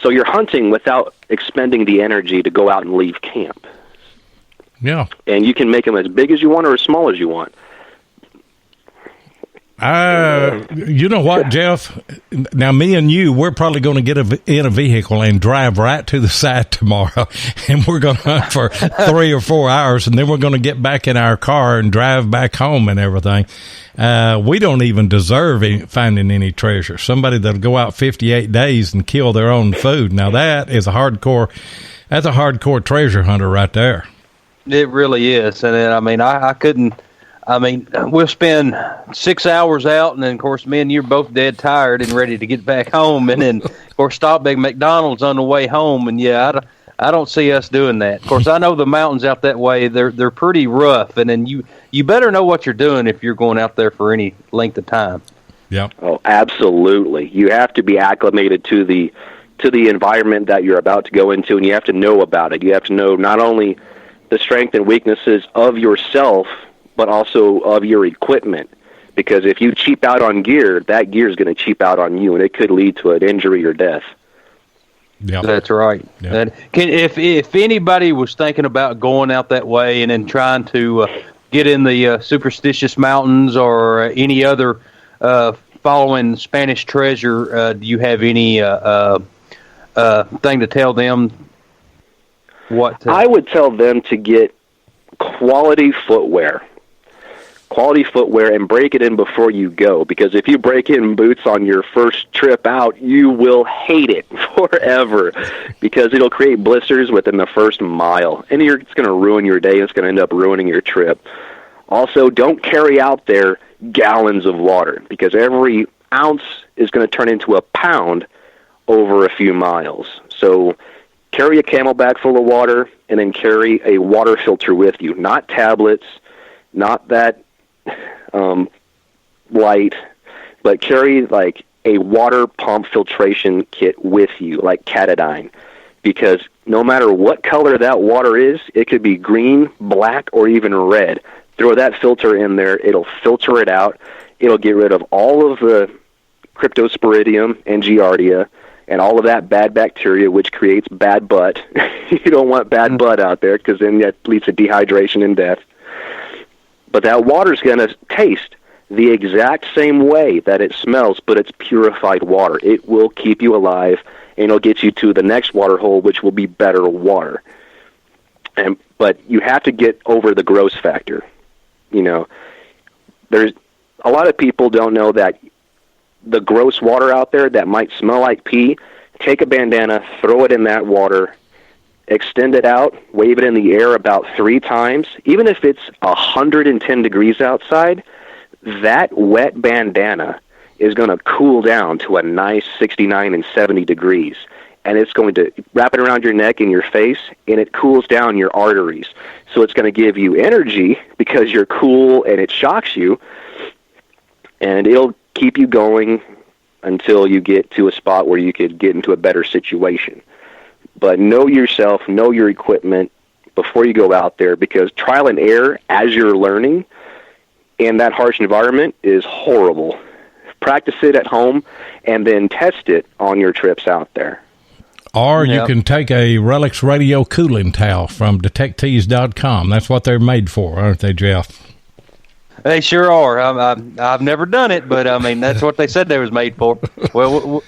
So you're hunting without expending the energy to go out and leave camp. Yeah. And you can make them as big as you want or as small as you want. You know what, Jeff? Now, me and you, we're probably going to get in a vehicle and drive right to the site tomorrow, and we're going to hunt for 3 or 4 hours, and then we're going to get back in our car and drive back home and everything. We don't even deserve finding any treasure. Somebody that'll go out 58 days and kill their own food. Now, that's a hardcore treasure hunter right there. It really is. And then, I mean, I couldn't. I mean, we'll spend 6 hours out, and then, of course, me and you are both dead tired and ready to get back home. And then, of course, stop at McDonald's on the way home. And, yeah, I don't see us doing that. Of course, I know the mountains out that way, they're pretty rough. And then you better know what you're doing if you're going out there for any length of time. Yep. Oh, absolutely. You have to be acclimated to the environment that you're about to go into, and you have to know about it. You have to know not only the strength and weaknesses of yourself, but also of your equipment. Because if you cheap out on gear, that gear is going to cheap out on you, and it could lead to an injury or death. Yeah, that's right. Yep. If anybody was thinking about going out that way and then trying to get in the Superstitious Mountains or any other following Spanish treasure, do you have any thing to tell them? I would tell them to get quality footwear, and break it in before you go, because if you break in boots on your first trip out, you will hate it forever, because it'll create blisters within the first mile, and it's going to ruin your day, and it's going to end up ruining your trip. Also, don't carry out there gallons of water, because every ounce is going to turn into a pound over a few miles. So carry a camelback full of water, and then carry a water filter with you, not tablets, not that light, but carry like a water pump filtration kit with you, like Catadine, because no matter what color that water is, it could be green, black, or even red. Throw that filter in there, it'll filter it out, it'll get rid of all of the Cryptosporidium and Giardia and all of that bad bacteria, which creates bad butt. You don't want bad butt out there, because then that leads to dehydration and death. But that water's going to taste the exact same way that it smells, but it's purified water. It will keep you alive, and it'll get you to the next water hole, which will be better water. But you have to get over the gross factor. You know, there's a lot of people don't know that the gross water out there that might smell like pee, take a bandana, throw it in that water, extend it out, wave it in the air about 3 times. Even if it's 110 degrees outside, that wet bandana is going to cool down to a nice 69 and 70 degrees. And it's going to wrap it around your neck and your face, and it cools down your arteries. So it's going to give you energy because you're cool and it shocks you, and it'll keep you going until you get to a spot where you could get into a better situation. But know yourself, know your equipment before you go out there, because trial and error as you're learning in that harsh environment is horrible. Practice it at home and then test it on your trips out there. Or you can take a RELICS Radio cooling towel from detectees.com. That's what they're made for, aren't they, Jeff? They sure are. I've never done it, but I mean that's what they said they was made for. Well,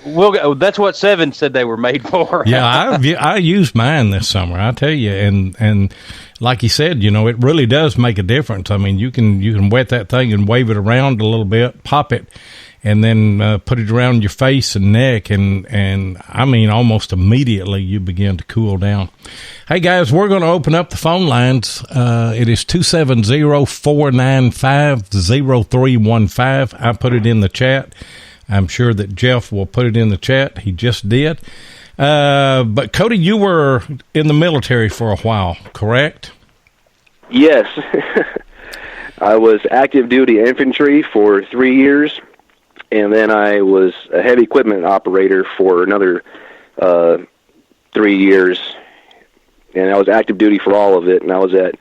that's what Seven said they were made for. Yeah, I used mine this summer. I tell you, and like you said, you know, it really does make a difference. I mean, you can wet that thing and wave it around a little bit, pop it, and then put it around your face and neck, and I mean, almost immediately you begin to cool down. Hey, guys, we're going to open up the phone lines. It is 270-495-0315. I put it in the chat. I'm sure that Jeff will put it in the chat. He just did. But, Cody, you were in the military for a while, correct? Yes. I was active duty infantry for 3 years. And then I was a heavy equipment operator for another 3 years. And I was active duty for all of it. And I was at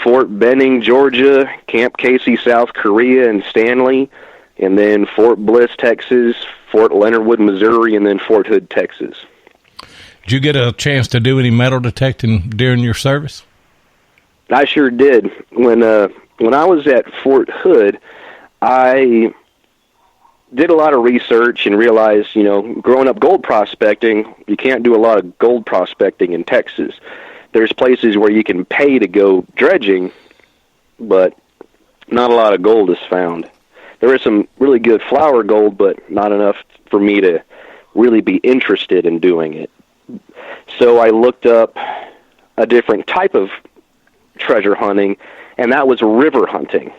Fort Benning, Georgia, Camp Casey, South Korea, and Stanley. And then Fort Bliss, Texas, Fort Leonard Wood, Missouri, and then Fort Hood, Texas. Did you get a chance to do any metal detecting during your service? I sure did. When I was at Fort Hood, I did a lot of research and realized, growing up gold prospecting, you can't do a lot of gold prospecting in Texas. There's places where you can pay to go dredging, but not a lot of gold is found. There is some really good flower gold, but not enough for me to really be interested in doing it. So I looked up a different type of treasure hunting, and that was river hunting.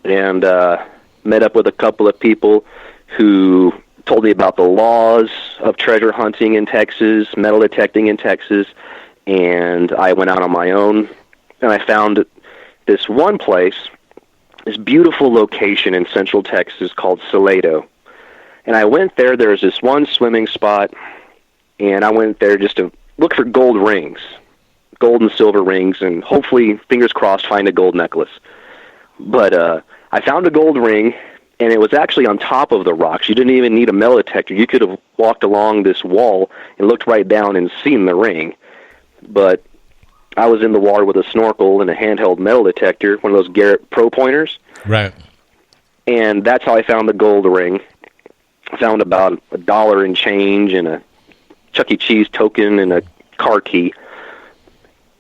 And met up with a couple of people who told me about the laws of treasure hunting in Texas, metal detecting in Texas, and I went out on my own, and I found this one place, this beautiful location in central Texas called Salado. And I went there. There was this one swimming spot, and I went there just to look for gold rings, gold and silver rings, and hopefully, fingers crossed, find a gold necklace. But I found a gold ring, and it was actually on top of the rocks. You didn't even need a metal detector. You could have walked along this wall and looked right down and seen the ring. But I was in the water with a snorkel and a handheld metal detector, one of those Garrett Pro Pointers. Right. And that's how I found the gold ring. I found about $1 and change and a Chuck E. Cheese token and a car key.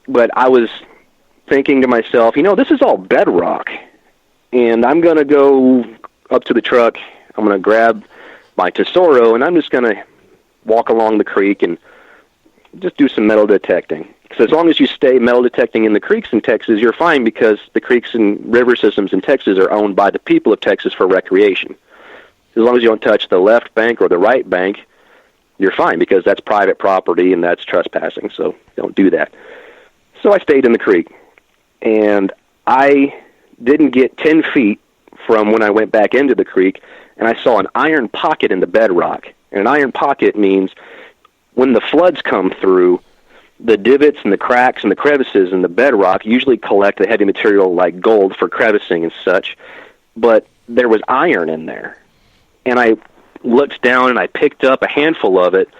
But I was thinking to myself, this is all bedrock. And I'm going to go up to the truck, I'm going to grab my Tesoro, and I'm just going to walk along the creek and just do some metal detecting. Because as long as you stay metal detecting in the creeks in Texas, you're fine, because the creeks and river systems in Texas are owned by the people of Texas for recreation. As long as you don't touch the left bank or the right bank, you're fine, because that's private property and that's trespassing, so don't do that. So I stayed in the creek, and I didn't get 10 feet from when I went back into the creek, and I saw an iron pocket in the bedrock. And an iron pocket means when the floods come through, the divots and the cracks and the crevices in the bedrock usually collect the heavy material like gold for crevicing and such, but there was iron in there. And I looked down and I picked up a handful of it,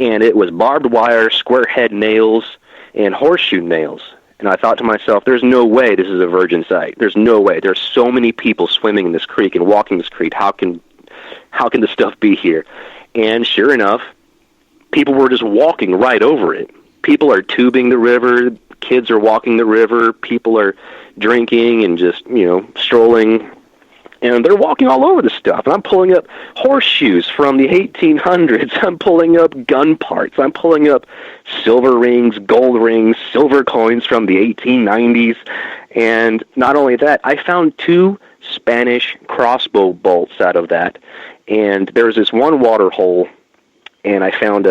and it was barbed wire, square head nails, and horseshoe nails. And I thought to myself, there's no way this is a virgin site. There's no way. There's so many people swimming in this creek and walking this creek. How can this stuff be here? And sure enough, people were just walking right over it. People are tubing the river. Kids are walking the river. People are drinking and just, strolling. And they're walking all over the stuff. And I'm pulling up horseshoes from the 1800s. I'm pulling up gun parts. I'm pulling up silver rings, gold rings, silver coins from the 1890s. And not only that, I found 2 Spanish crossbow bolts out of that. And there's this one water hole, and I found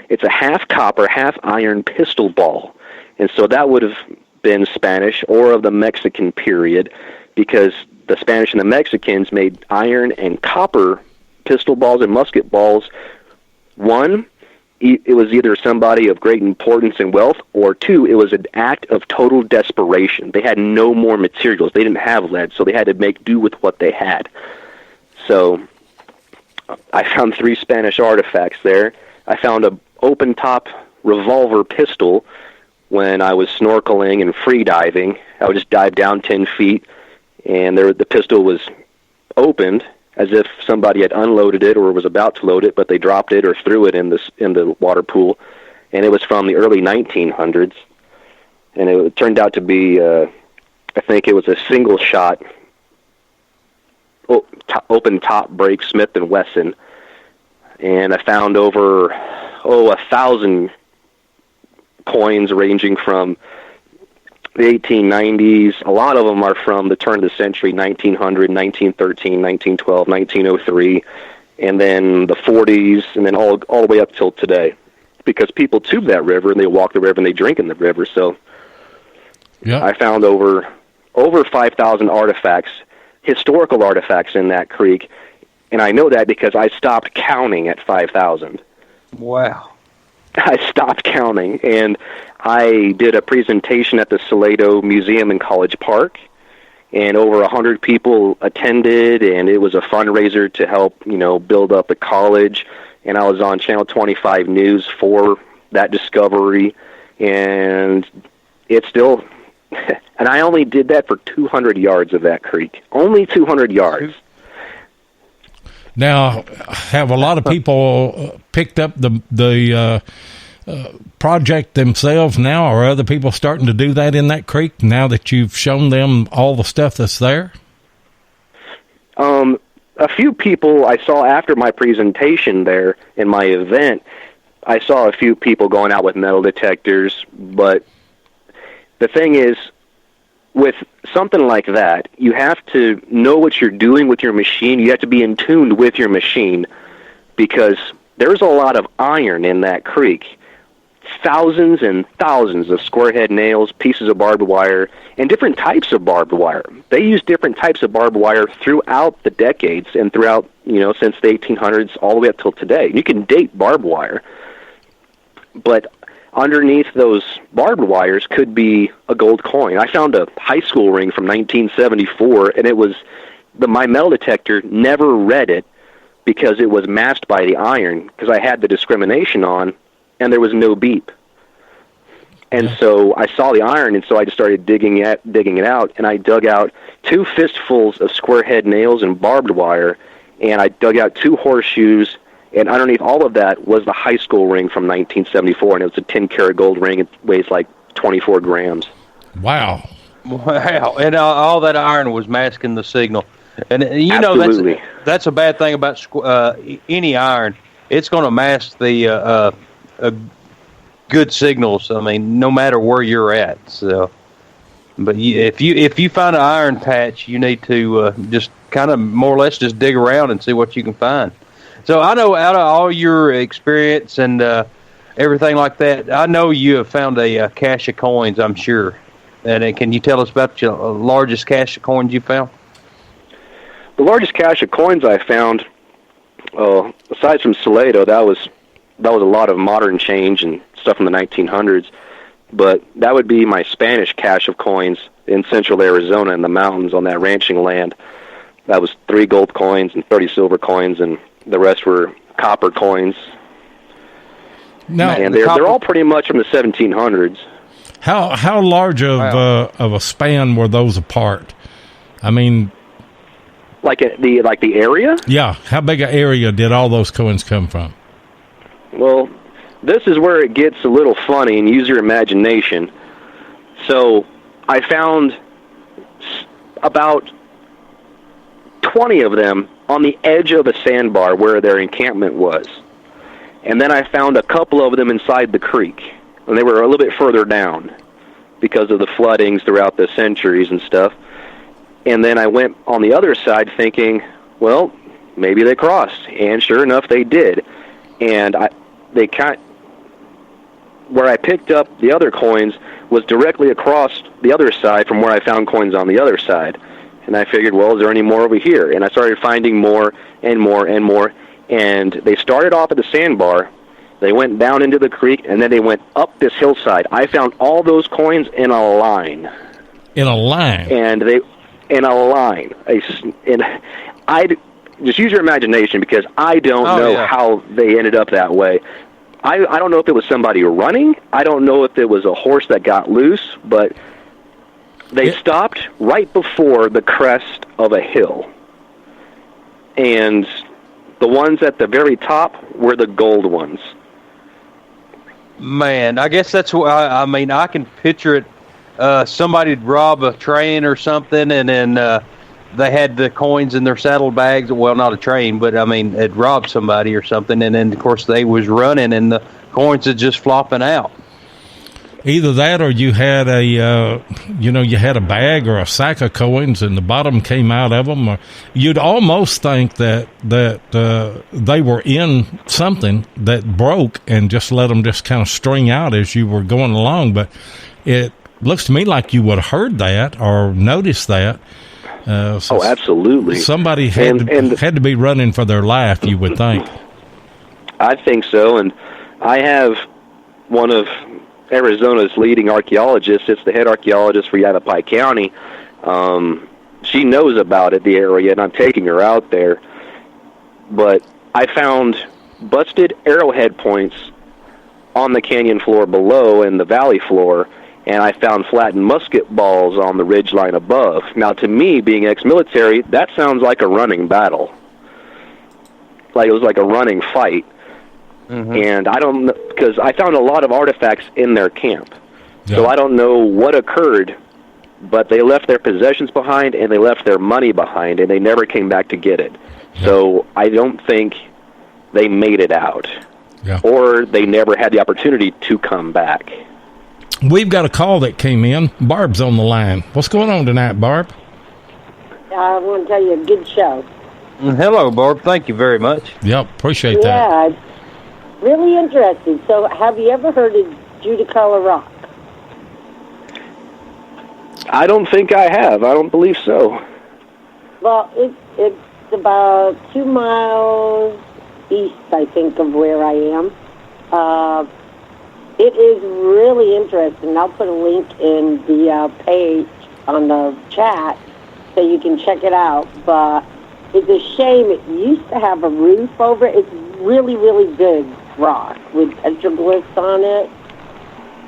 it's a half copper, half iron pistol ball. And so that would have been Spanish or of the Mexican period, because the Spanish and the Mexicans made iron and copper pistol balls and musket balls. One, it was either somebody of great importance and wealth, or 2, it was an act of total desperation. They had no more materials. They didn't have lead, so they had to make do with what they had. So I found 3 Spanish artifacts there. I found a open-top revolver pistol when I was snorkeling and free diving. I would just dive down 10 feet, and the pistol was opened as if somebody had unloaded it or was about to load it, but they dropped it or threw it in the water pool, and it was from the early 1900s, and it turned out to be, I think it was a single-shot open-top break Smith & Wesson, and I found over 1,000 coins ranging from the 1890s. A lot of them are from the turn of the century, 1900, 1913, 1912, 1903, and then the 40s, and then all the way up till today, because people tube that river and they walk the river and they drink in the river. So yeah. I found over 5,000 artifacts, historical artifacts in that creek, and I know that because I stopped counting at 5,000. Wow. I stopped counting, and I did a presentation at the Salado Museum in College Park, and over 100 people attended, and it was a fundraiser to help, build up the college, and I was on Channel 25 News for that discovery, and it's still And I only did that for 200 yards of that creek. Only 200 yards. Now, have a lot of people picked up the project themselves now, or are other people starting to do that in that creek now that you've shown them all the stuff that's there? A few people I saw after my presentation there in my event, I saw a few people going out with metal detectors, but the thing is, with something like that, you have to know what you're doing with your machine. You have to be in tune with your machine, because there's a lot of iron in that creek. Thousands and thousands of square-head nails, pieces of barbed wire, and different types of barbed wire. They use different types of barbed wire throughout the decades and throughout, since the 1800s all the way up till today. You can date barbed wire, but underneath those barbed wires could be a gold coin. I found a high school ring from 1974, and it was my metal detector never read it because it was masked by the iron, because I had the discrimination on, and there was no beep. And so I saw the iron, and so I just started digging it out, and I dug out 2 fistfuls of square-head nails and barbed wire, and I dug out 2 horseshoes, and underneath all of that was the high school ring from 1974, and it was a 10-karat gold ring. It weighs like 24 grams. Wow. And all that iron was masking the signal. And Absolutely. That's a bad thing about any iron. It's going to mask the good signals. I mean, no matter where you're at. So, but if you find an iron patch, you need to just kind of more or less just dig around and see what you can find. So I know out of all your experience and everything like that, I know you have found a cache of coins, I'm sure. And can you tell us about your largest cache of coins you found? The largest cache of coins I found, aside from Salado, that was a lot of modern change and stuff from the 1900s. But that would be my Spanish cache of coins in central Arizona in the mountains on that ranching land. That was 3 gold coins and 30 silver coins, and the rest were copper coins. Now, and they're all pretty much from the 1700s. How large of a span were those apart? I mean, like the area? Yeah, how big an area did all those coins come from? Well, this is where it gets a little funny, and use your imagination. So I found about 20 of them on the edge of a sandbar where their encampment was. And then I found a couple of them inside the creek, and they were a little bit further down because of the floodings throughout the centuries and stuff. And then I went on the other side thinking, well, maybe they crossed. And sure enough, they did. And where I picked up the other coins was directly across the other side from where I found coins on the other side. And I figured, well, is there any more over here? And I started finding more and more and more. And they started off at the sandbar. They went down into the creek, and then they went up this hillside. I found all those coins in a line. In a line? And in a line. And I just use your imagination, because I don't know how they ended up that way. I don't know if it was somebody running. I don't know if it was a horse that got loose, but they stopped right before the crest of a hill. And the ones at the very top were the gold ones. Man, I guess that's what I mean. I can picture it. Somebody'd rob a train or something, and then they had the coins in their saddlebags. Well, not a train, but I mean, it robbed somebody or something, and then of course they was running, and the coins are just flopping out. Either that, or you had a bag or a sack of coins, and the bottom came out of them. Or you'd almost think that they were in something that broke and just let them just kind of string out as you were going along. But it looks to me like you would have heard that or noticed that. So absolutely. Somebody had to be running for their life, you would think. I think so, and I have one of Arizona's leading archaeologists. It's the head archaeologist for Yavapai County. She knows about it, the area, and I'm taking her out there. But I found busted arrowhead points on the canyon floor below and the valley floor, and I found flattened musket balls on the ridgeline above. Now, to me, being ex-military, that sounds like a running battle. Like it was like a running fight. Mm-hmm. And I don't know, because I found a lot of artifacts in their camp. Yeah. So I don't know what occurred, but they left their possessions behind and they left their money behind, and they never came back to get it. Yeah. So I don't think they made it out. Yeah. Or they never had the opportunity to come back. We've got a call that came in. Barb's on the line. What's going on tonight, Barb? I want to tell you a good show. Hello, Barb. Thank you very much. Yep, appreciate that. Yeah, really interesting. So have you ever heard of Judicolor Rock? I don't think I have. I don't believe so. Well, it's about 2 miles east, I think, of where I am. It is really interesting. I'll put a link in the page on the chat so you can check it out. But it's a shame. It used to have a roof over it. It's really, really big rock with petroglyphs on it.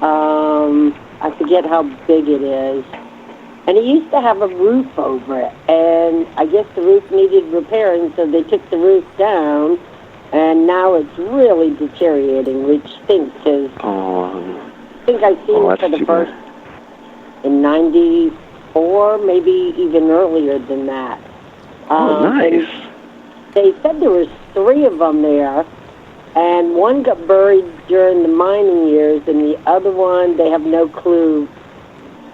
I forget how big it is. And it used to have a roof over it. And I guess the roof needed repairing, so they took the roof down. And now it's really deteriorating, which stinks, because I think I've seen it for the first in 94, maybe even earlier than that. Nice. They said there was 3 of them there, and one got buried during the mining years, and the other one, they have no clue,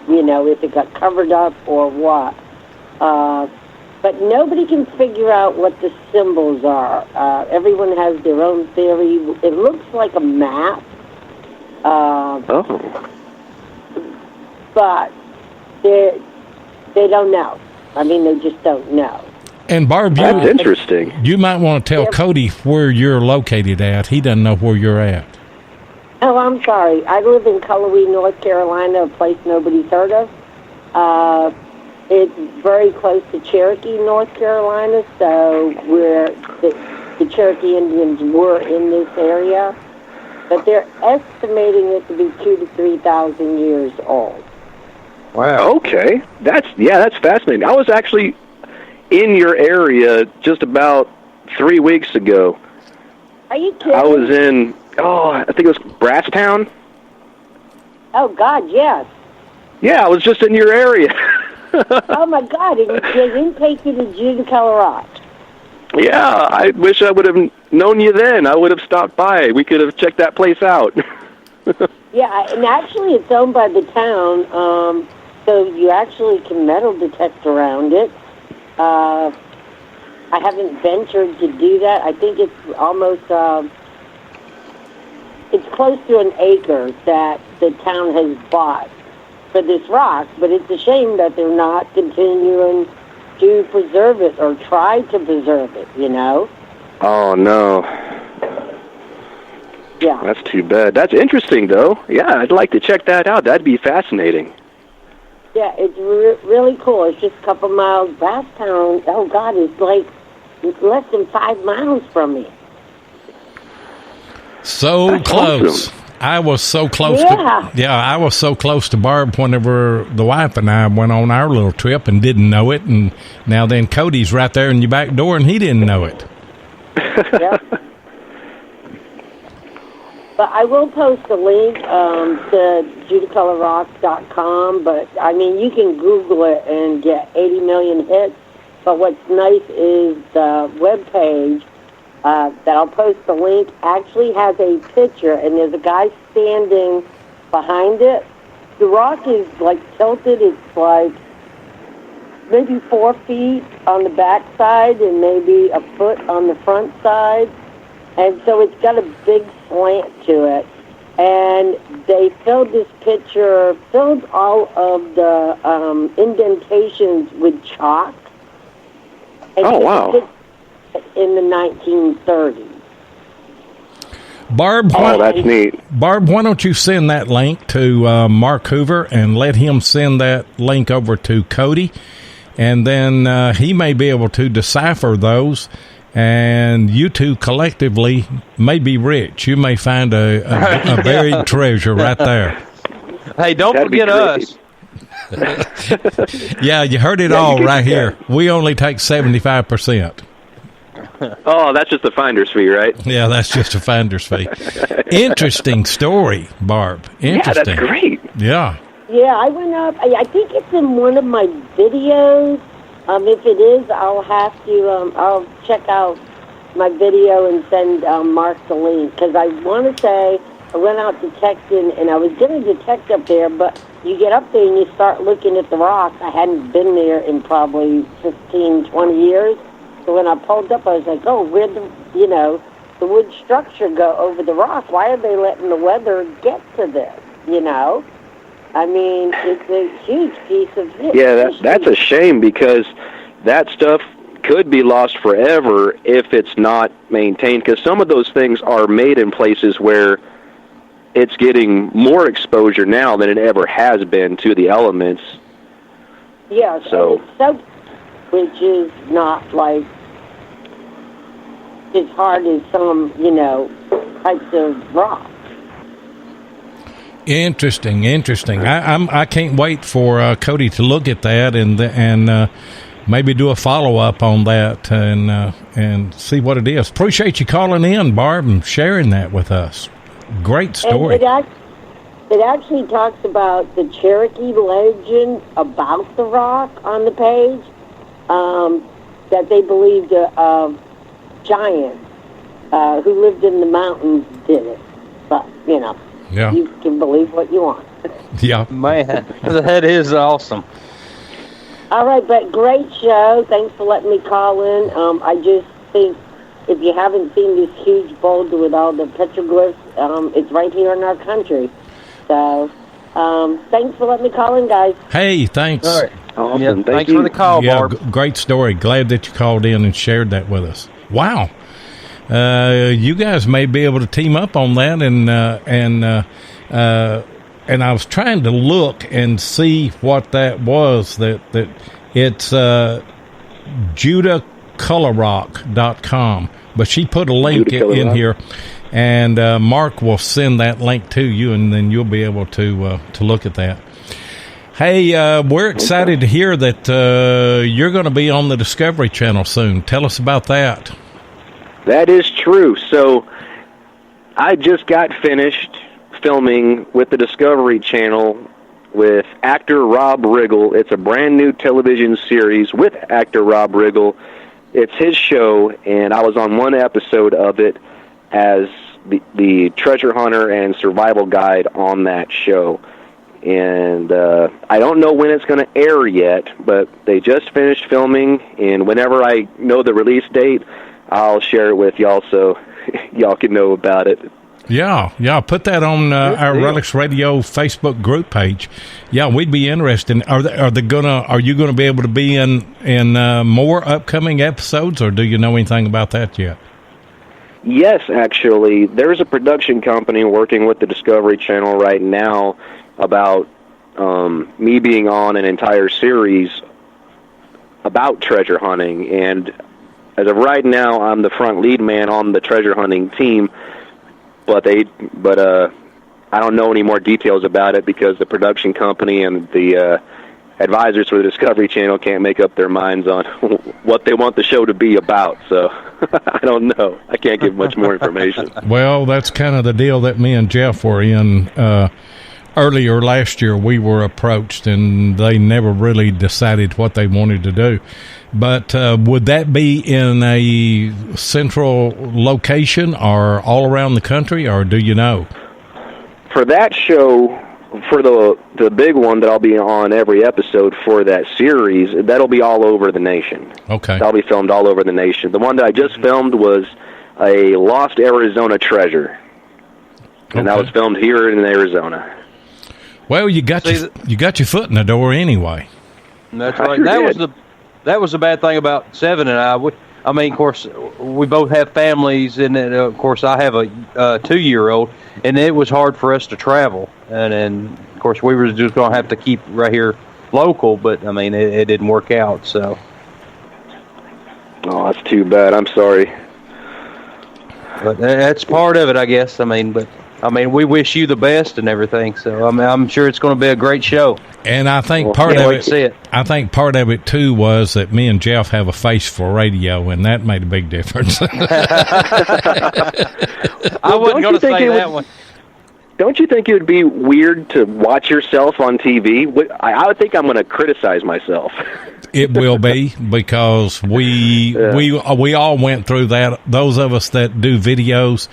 if it got covered up or what. But nobody can figure out what the symbols are. Everyone has their own theory. It looks like a map. But they don't know. I mean, they just don't know. And Barb, that's interesting. You might want to tell Cody where you're located at. He doesn't know where you're at. Oh, I'm sorry. I live in Cullowhee, North Carolina, a place nobody's heard of. It's very close to Cherokee, North Carolina, so where the Cherokee Indians were in this area. But they're estimating it to be 2,000 to 3,000 years old. Wow. Okay. That's fascinating. I was actually in your area just about 3 weeks ago. Are you kidding? I was in, I think it was Brasstown. Oh, God, yes. Yeah, I was just in your area. Oh, my God, and they didn't take you to Judicolor Rock. Yeah, I wish I would have known you then. I would have stopped by. We could have checked that place out. Yeah, and actually it's owned by the town, so you actually can metal detect around it. I haven't ventured to do that. I think it's almost, it's close to an acre that the town has bought for this rock, but it's a shame that they're not continuing to preserve it or try to preserve it, Oh, no. Yeah. That's too bad. That's interesting, though. Yeah, I'd like to check that out. That'd be fascinating. Yeah, it's really cool. It's just a couple miles. Brasstown, oh, God, it's less than 5 miles from me. So that's close. Awesome. I was so close I was so close to Barb whenever the wife and I went on our little trip and didn't know it, and now then Cody's right there in your back door and he didn't know it. Yep. But I will post a link to judicolorrock.com, but I mean you can Google it and get 80 million hits, but what's nice is the webpage that I'll post the link actually has a picture, and there's a guy standing behind it. The rock is tilted. It's maybe 4 feet on the back side and maybe a foot on the front side, and so it's got a big slant to it. And they filled all of the indentations with chalk. And wow. In the 1930s. Barb, that's neat. Barb, why don't you send that link to Mark Hoover and let him send that link over to Cody, and then he may be able to decipher those, and you two collectively may be rich. You may find a buried treasure right there. Hey, don't That'd be forget great. us. Yeah, you heard it all right here. We only take 75%. Oh, that's just the finder's fee, right? Yeah, that's just a finder's fee. Interesting story, Barb. Interesting. Yeah, that's great. Yeah. Yeah, I went up. I think it's in one of my videos. If it is, I'll have to. I'll check out my video and send Mark the link, because I want to say I went out detecting, and I was going to detect up there, but you get up there and you start looking at the rocks. I hadn't been there in probably 15, 20 years. So when I pulled up, I was like, oh, where'd the wood structure go over the rock? Why are they letting the weather get to this, I mean, it's a huge piece of history. Yeah, that's a shame, because that stuff could be lost forever if it's not maintained, because some of those things are made in places where it's getting more exposure now than it ever has been to the elements. Yeah, so it's soap, which is not like as hard as some, types of rock. Interesting. I can't wait for Cody to look at that and maybe do a follow up on that and see what it is. Appreciate you calling in, Barb, and sharing that with us. Great story. And it actually talks about the Cherokee legend about the rock on the page, that they believed a giant who lived in the mountains did it. But, Yeah. you can believe what you want. Yeah. Man, that is awesome. All right, but great show. Thanks for letting me call in. I just think if you haven't seen this huge boulder with all the petroglyphs, it's right here in our country. So, thanks for letting me call in, guys. Hey, thanks. All right. Awesome. Yeah, thanks for the call, Yeah, Barb. great story. Glad that you called in and shared that with us. Wow. You guys may be able to team up on that, and I was trying to look and see what that was. That it's JudahColorrock.com, but she put a link in here, and Mark will send that link to you, and then you'll be able to look at that. Hey, we're excited to hear that you're going to be on the Discovery Channel soon. Tell us about that. That is true. So I just got finished filming with the Discovery Channel with actor Rob Riggle. It's a brand new television series with actor Rob Riggle. It's his show, and I was on one episode of it as the treasure hunter and survival guide on that show. And I don't know when it's going to air yet, but they just finished filming, and whenever I know the release date, I'll share it with y'all so y'all can know about it. Yeah. Put that on our RELICS Radio Facebook group page. Yeah, we'd be interested. Are you gonna be able to be in more upcoming episodes, or do you know anything about that yet? Yes, actually, there's a production company working with the Discovery Channel right now about me being on an entire series about treasure hunting, and as of right now, I'm the front lead man on the treasure hunting team, but I don't know any more details about it because the production company and the advisors for the Discovery Channel can't make up their minds on what they want the show to be about, so I don't know. I can't give much more information. Well, that's kind of the deal that me and Jeff were in. Earlier last year, we were approached, and they never really decided what they wanted to do. But would that be in a central location or all around the country, or do you know? For that show, for the big one that I'll be on every episode for that series, that'll be all over the nation. Okay. That'll be filmed all over the nation. The one that I just filmed was a lost Arizona treasure, and that was filmed here in Arizona. Well, you got your foot in the door anyway. That's right. Sure That was the bad thing about Seven and I. I mean, of course, we both have families, and then, of course, I have a 2-year-old, and it was hard for us to travel. And of course, we were just going to have to keep right here local, but I mean, it didn't work out. So. Oh, that's too bad. I'm sorry. But that's part of it, I guess. I mean, but I mean, we wish you the best and everything. So I'm sure it's going to be a great show. And I think part of it too was that me and Jeff have a face for radio, and that made a big difference. I wasn't going to say that one. Don't you think it would be weird to watch yourself on TV? I would think I'm going to criticize myself. It will be, because we all went through that. Those of us that do videos,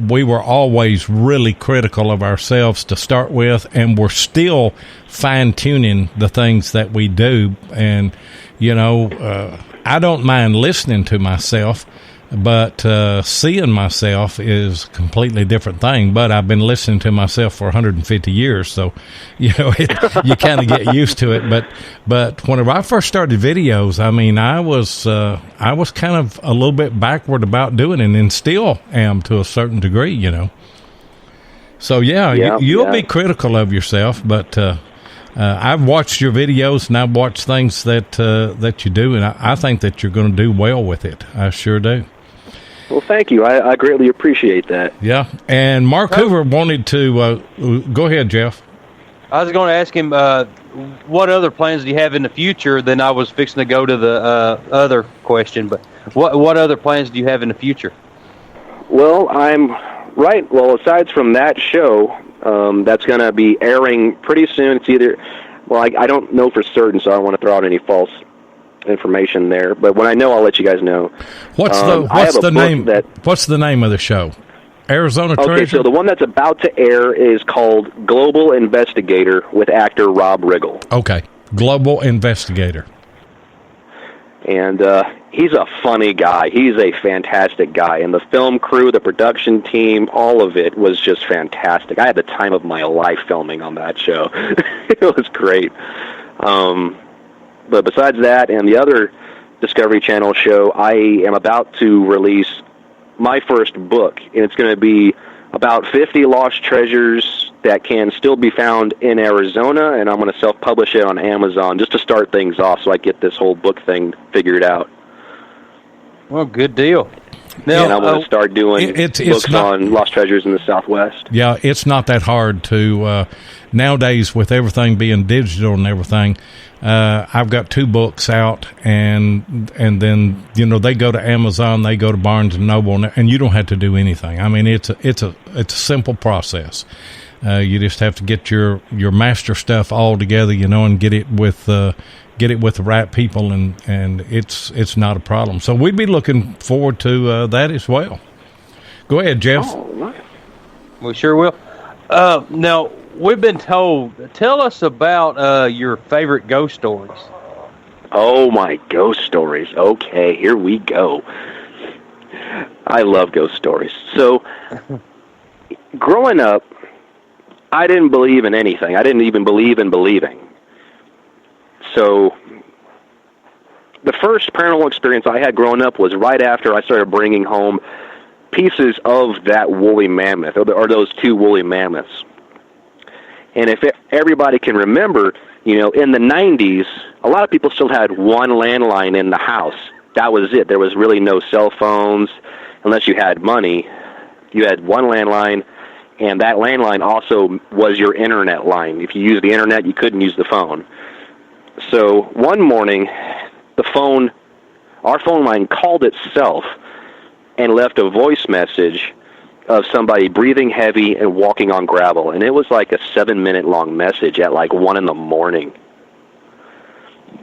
we were always really critical of ourselves to start with, and we're still fine-tuning the things that we do. And, I don't mind listening to myself, but seeing myself is a completely different thing. But I've been listening to myself for 150 years, so you kind of get used to it. But whenever I first started videos, I mean, I was kind of a little bit backward about doing it, and still am to a certain degree, So you'll be critical of yourself, but I've watched your videos, and I've watched things that you do, and I think that you're going to do well with it. I sure do. Well, thank you. I greatly appreciate that. Yeah, and Mark Hoover wanted to go ahead, Jeff. I was going to ask him what other plans do you have in the future. Then I was fixing to go to the other question, but what other plans do you have in the future? Well, aside from that show, that's going to be airing pretty soon. It's either, I don't know for certain, so I don't want to throw out any false information there. But when I know, I'll let you guys know. What's the name of the show? Arizona Treasure? Okay, so the one that's about to air is called Global Investigator with actor Rob Riggle. Okay, Global Investigator. And he's a funny guy. He's a fantastic guy. And the film crew, the production team, all of it was just fantastic. I had the time of my life filming on that show. It was great. But besides that and the other Discovery Channel show, I am about to release my first book. And it's going to be about 50 lost treasures that can still be found in Arizona. And I'm going to self-publish it on Amazon just to start things off so I get this whole book thing figured out. Well, good deal. Now, and I'm going to start doing books on lost treasures in the Southwest. Yeah, it's not that hard to, nowadays with everything being digital and everything, I've got 2 books out, and then, they go to Amazon, they go to Barnes & Noble, and you don't have to do anything. I mean, it's a simple process. You just have to get your master stuff all together, and get it with the right people, and it's not a problem. So we'd be looking forward to that as well. Go ahead, Jeff. Oh, nice. We sure will. Now, we've been told, tell us about your favorite ghost stories. Oh, my ghost stories. Okay, here we go. I love ghost stories. So, growing up, I didn't believe in anything. I didn't even believe in believing. So, the first paranormal experience I had growing up was right after I started bringing home pieces of that woolly mammoth, or those 2 woolly mammoths. And if everybody can remember, in the 90s, a lot of people still had one landline in the house. That was it. There was really no cell phones. Unless you had money, you had one landline, and that landline also was your internet line. If you used the internet, you couldn't use the phone. So one morning, our phone line called itself and left a voice message of somebody breathing heavy and walking on gravel. And it was like a 7-minute long message at 1 a.m.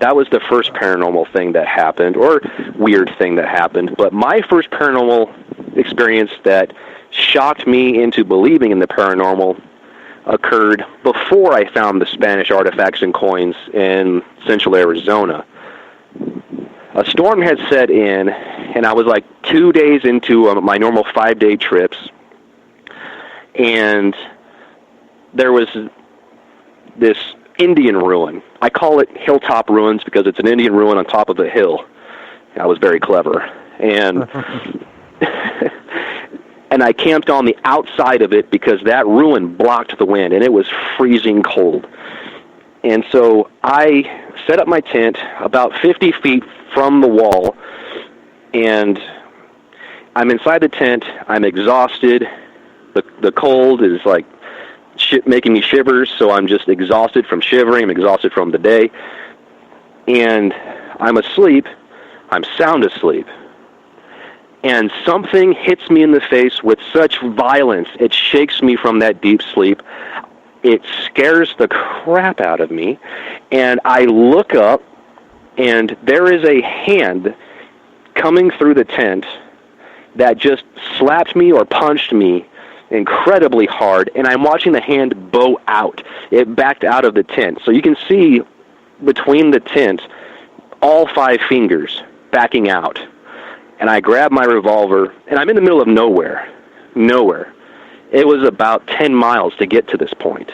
That was the first paranormal thing that happened, or weird thing that happened. But my first paranormal experience that shocked me into believing in the paranormal occurred before I found the Spanish artifacts and coins in central Arizona. A storm had set in, and I was 2 days into my normal 5-day trips, and there was this Indian ruin. I call it Hilltop Ruins because it's an Indian ruin on top of a hill. I was very clever. And and I camped on the outside of it because that ruin blocked the wind, and it was freezing cold. And so I set up my tent about 50 feet from the wall, and I'm inside the tent. I'm exhausted. The cold is like making me shivers, so I'm just exhausted from shivering. I'm exhausted from the day. And I'm asleep. I'm sound asleep. And something hits me in the face with such violence, it shakes me from that deep sleep. It scares the crap out of me. And I look up, and there is a hand coming through the tent that just slapped me or punched me incredibly hard, and I'm watching the hand bow out. It backed out of the tent. So you can see between the tent all 5 fingers backing out. And I grab my revolver, and I'm in the middle of nowhere. It was about 10 miles to get to this point.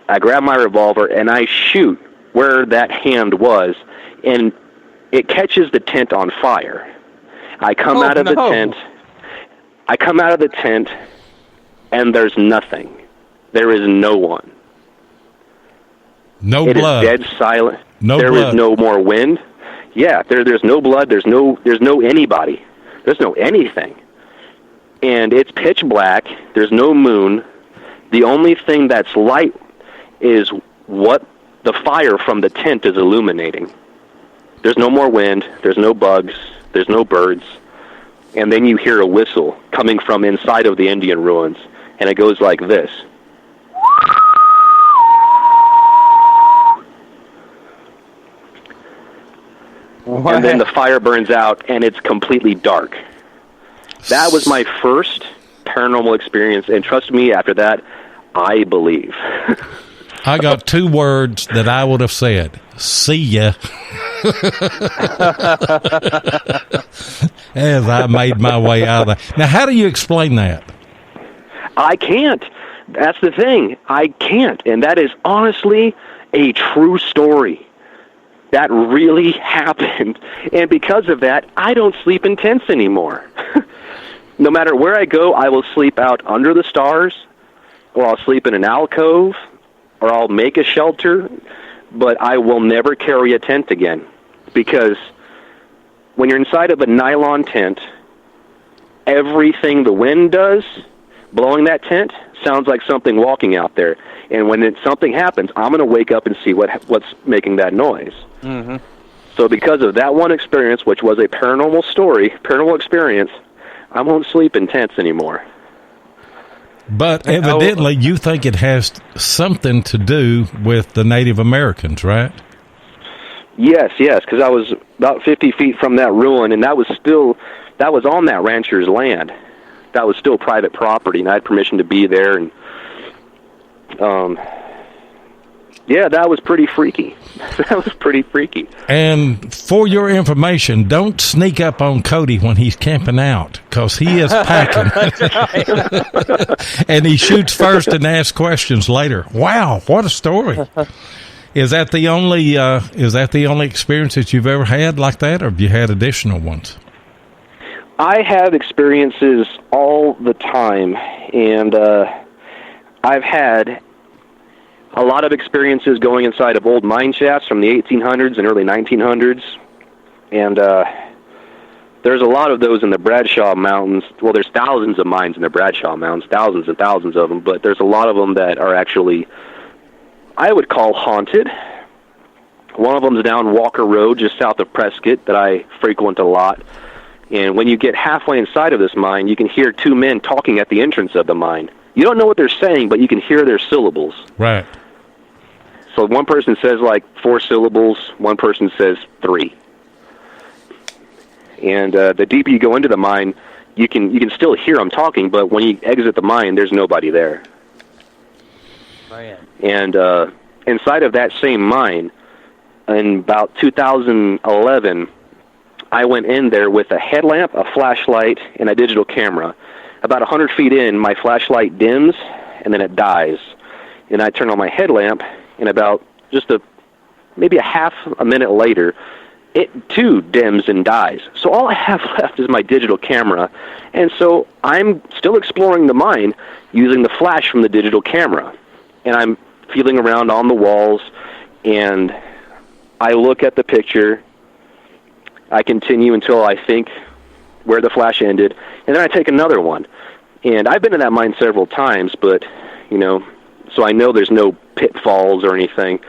I grab my revolver, and I shoot where that hand was, and it catches the tent on fire. I come out of the tent, and there's nothing. There is no one. No blood. It is dead silent. There is no more wind. Yeah, there's no blood. There's no anybody. There's no anything. And it's pitch black. There's no moon. The only thing that's light is what the fire from the tent is illuminating. There's no more wind. There's no bugs. There's no birds. And then you hear a whistle coming from inside of the Indian ruins, and it goes like this. What? And then the fire burns out, and it's completely dark. That was my first paranormal experience, and trust me, after that, I believe. I got 2 words that I would have said. See ya. As I made my way out of that. Now, how do you explain that? I can't. That's the thing. I can't. And that is honestly a true story. That really happened. And because of that, I don't sleep in tents anymore. No matter where I go, I will sleep out under the stars, or I'll sleep in an alcove, or I'll make a shelter, but I will never carry a tent again. Because when you're inside of a nylon tent, everything the wind does, blowing that tent, sounds like something walking out there. And when something happens, I'm going to wake up and see what's making that noise. Mm-hmm. So because of that one experience, which was a paranormal experience, I won't sleep in tents anymore. But evidently you think it has something to do with the Native Americans, right? Yes, because I was about 50 feet from that ruin, and that was on that rancher's land. That was still private property, and I had permission to be there, and that was pretty freaky. And for your information, don't sneak up on Cody when he's camping out, because he is packing. And he shoots first and asks questions later. Wow, what a story. Is that the only experience that you've ever had like that, or have you had additional ones? I have experiences all the time, and I've had a lot of experiences going inside of old mine shafts from the 1800s and early 1900s, and there's a lot of those in the Bradshaw Mountains. Well, there's thousands of mines in the Bradshaw Mountains, thousands and thousands of them, but there's a lot of them that are actually, I would call, haunted. One of them is down Walker Road, just south of Prescott, that I frequent a lot. And when you get halfway inside of this mine, you can hear 2 men talking at the entrance of the mine. You don't know what they're saying, but you can hear their syllables. Right. So one person says like 4 syllables, one person says 3. And the deeper you go into the mine, you can still hear them talking, but when you exit the mine, there's nobody there. Oh, yeah. And inside of that same mine, in about 2011, I went in there with a headlamp, a flashlight, and a digital camera. About 100 feet in, my flashlight dims, and then it dies. And I turn on my headlamp, and about maybe a half a minute later, it too dims and dies. So all I have left is my digital camera. And so I'm still exploring the mine using the flash from the digital camera. And I'm feeling around on the walls, and I look at the picture. I continue until I think where the flash ended, and then I take another one. And I've been in that mine several times, but, so I know there's no pitfalls or anything.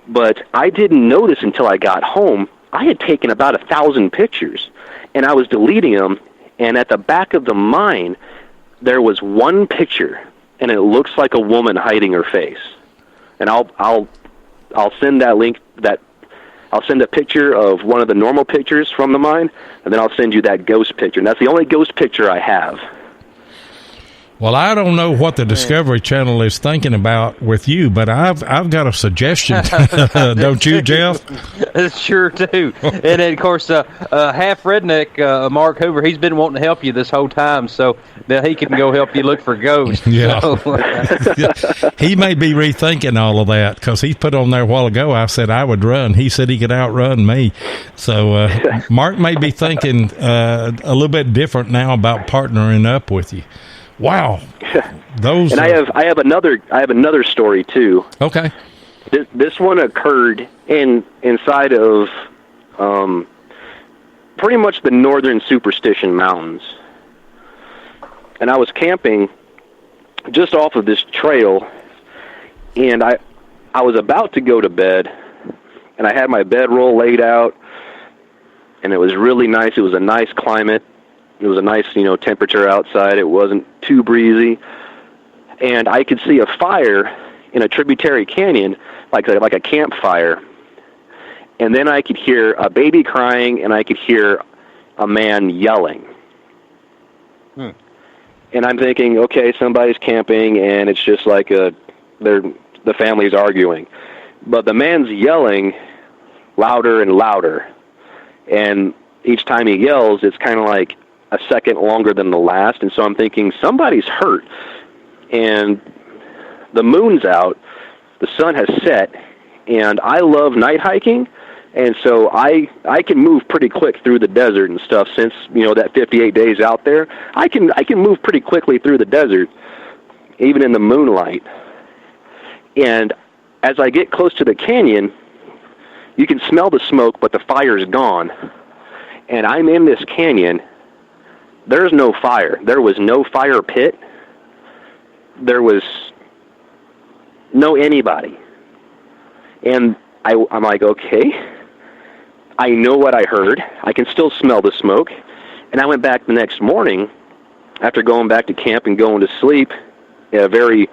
But I didn't notice until I got home. I had taken about 1,000 pictures, and I was deleting them, and at the back of the mine, there was one picture, and it looks like a woman hiding her face. And I'll send that link, I'll send a picture of one of the normal pictures from the mine, and then I'll send you that ghost picture. And that's the only ghost picture I have. Well, I don't know what the Discovery Channel is thinking about with you, but I've got a suggestion. Don't you, Jeff? Sure do. And then, of course, half redneck Mark Hoover, he's been wanting to help you this whole time, so now he can go help you look for ghosts. Yeah. He may be rethinking all of that, because he put on there a while ago, I said I would run. He said he could outrun me. So Mark may be thinking a little bit different now about partnering up with you. Wow, those. And I have another story too. Okay. This one occurred inside of pretty much the northern Superstition Mountains, and I was camping just off of this trail, and I was about to go to bed, and I had my bedroll laid out, and it was really nice. It was a nice climate. It was a nice, temperature outside. It wasn't too breezy. And I could see a fire in a tributary canyon, like a campfire. And then I could hear a baby crying, and I could hear a man yelling. And I'm thinking, okay, somebody's camping, and it's just like the family's arguing. But the man's yelling louder and louder. And each time he yells, it's kind of like a second longer than the last, and so I'm thinking somebody's hurt. And the moon's out, the sun has set, and I love night hiking, and so I can move pretty quick through the desert and stuff. Since that 58 days out there, I can move pretty quickly through the desert, even in the moonlight. And as I get close to the canyon, you can smell the smoke, but the fire's gone. And I'm in this canyon. There's no fire. There was no fire pit. There was no anybody. And I'm like, okay, I know what I heard. I can still smell the smoke. And I went back the next morning after going back to camp and going to sleep, a very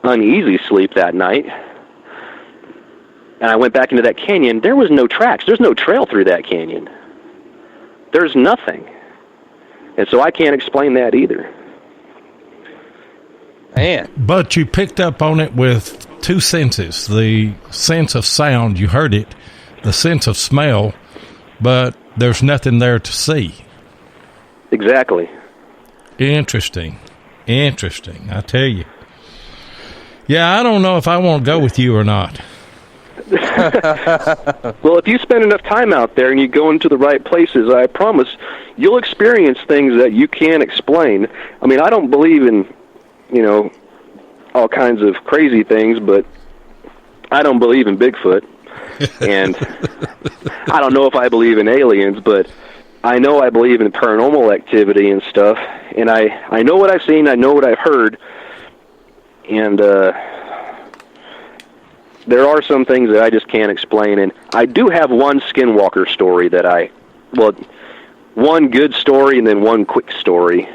uneasy sleep that night. And I went back into that canyon. There was no tracks. There's no trail through that canyon. There's nothing. And so I can't explain that either. Man. But you picked up on it with two senses. The sense of sound, you heard it. The sense of smell, but there's nothing there to see. Exactly. Interesting. I tell you. Yeah, I don't know if I want to go with you or not. Well, if you spend enough time out there and you go into the right places, I promise you'll experience things that you can't explain. I mean, I don't believe in, all kinds of crazy things, but I don't believe in Bigfoot. And I don't know if I believe in aliens, but I know I believe in paranormal activity and stuff. And I know what I've seen, I know what I've heard, and there are some things that I just can't explain. And I do have one skinwalker story that one good story and then one quick story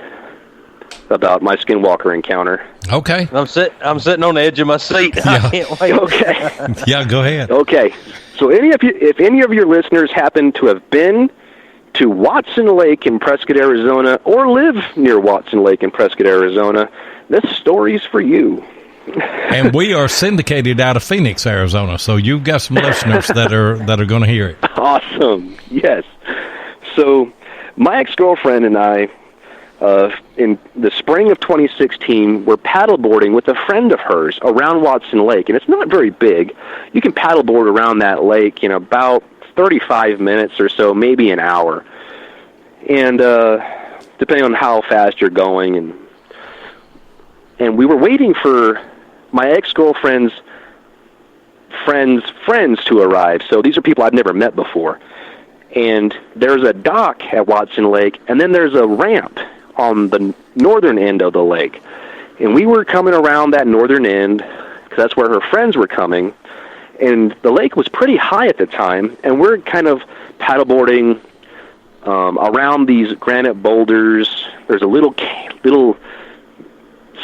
about my skinwalker encounter. Okay. I'm sitting on the edge of my seat. Yeah. I can't wait. Okay. Yeah, go ahead. Okay. So if any of your listeners happen to have been to Watson Lake in Prescott, Arizona, or live near Watson Lake in Prescott, Arizona, this story's for you. And we are syndicated out of Phoenix, Arizona, so you've got some listeners that are going to hear it. Awesome. Yes. So my ex-girlfriend and I, in the spring of 2016, were paddleboarding with a friend of hers around Watson Lake, and it's not very big. You can paddleboard around that lake in about 35 minutes or so, maybe an hour, and depending on how fast you're going. And we were waiting for my ex-girlfriend's friends to arrive. So these are people I've never met before. And there's a dock at Watson Lake, and then there's a ramp on the northern end of the lake. And we were coming around that northern end, because that's where her friends were coming. And the lake was pretty high at the time, and we're kind of paddleboarding around these granite boulders. There's a little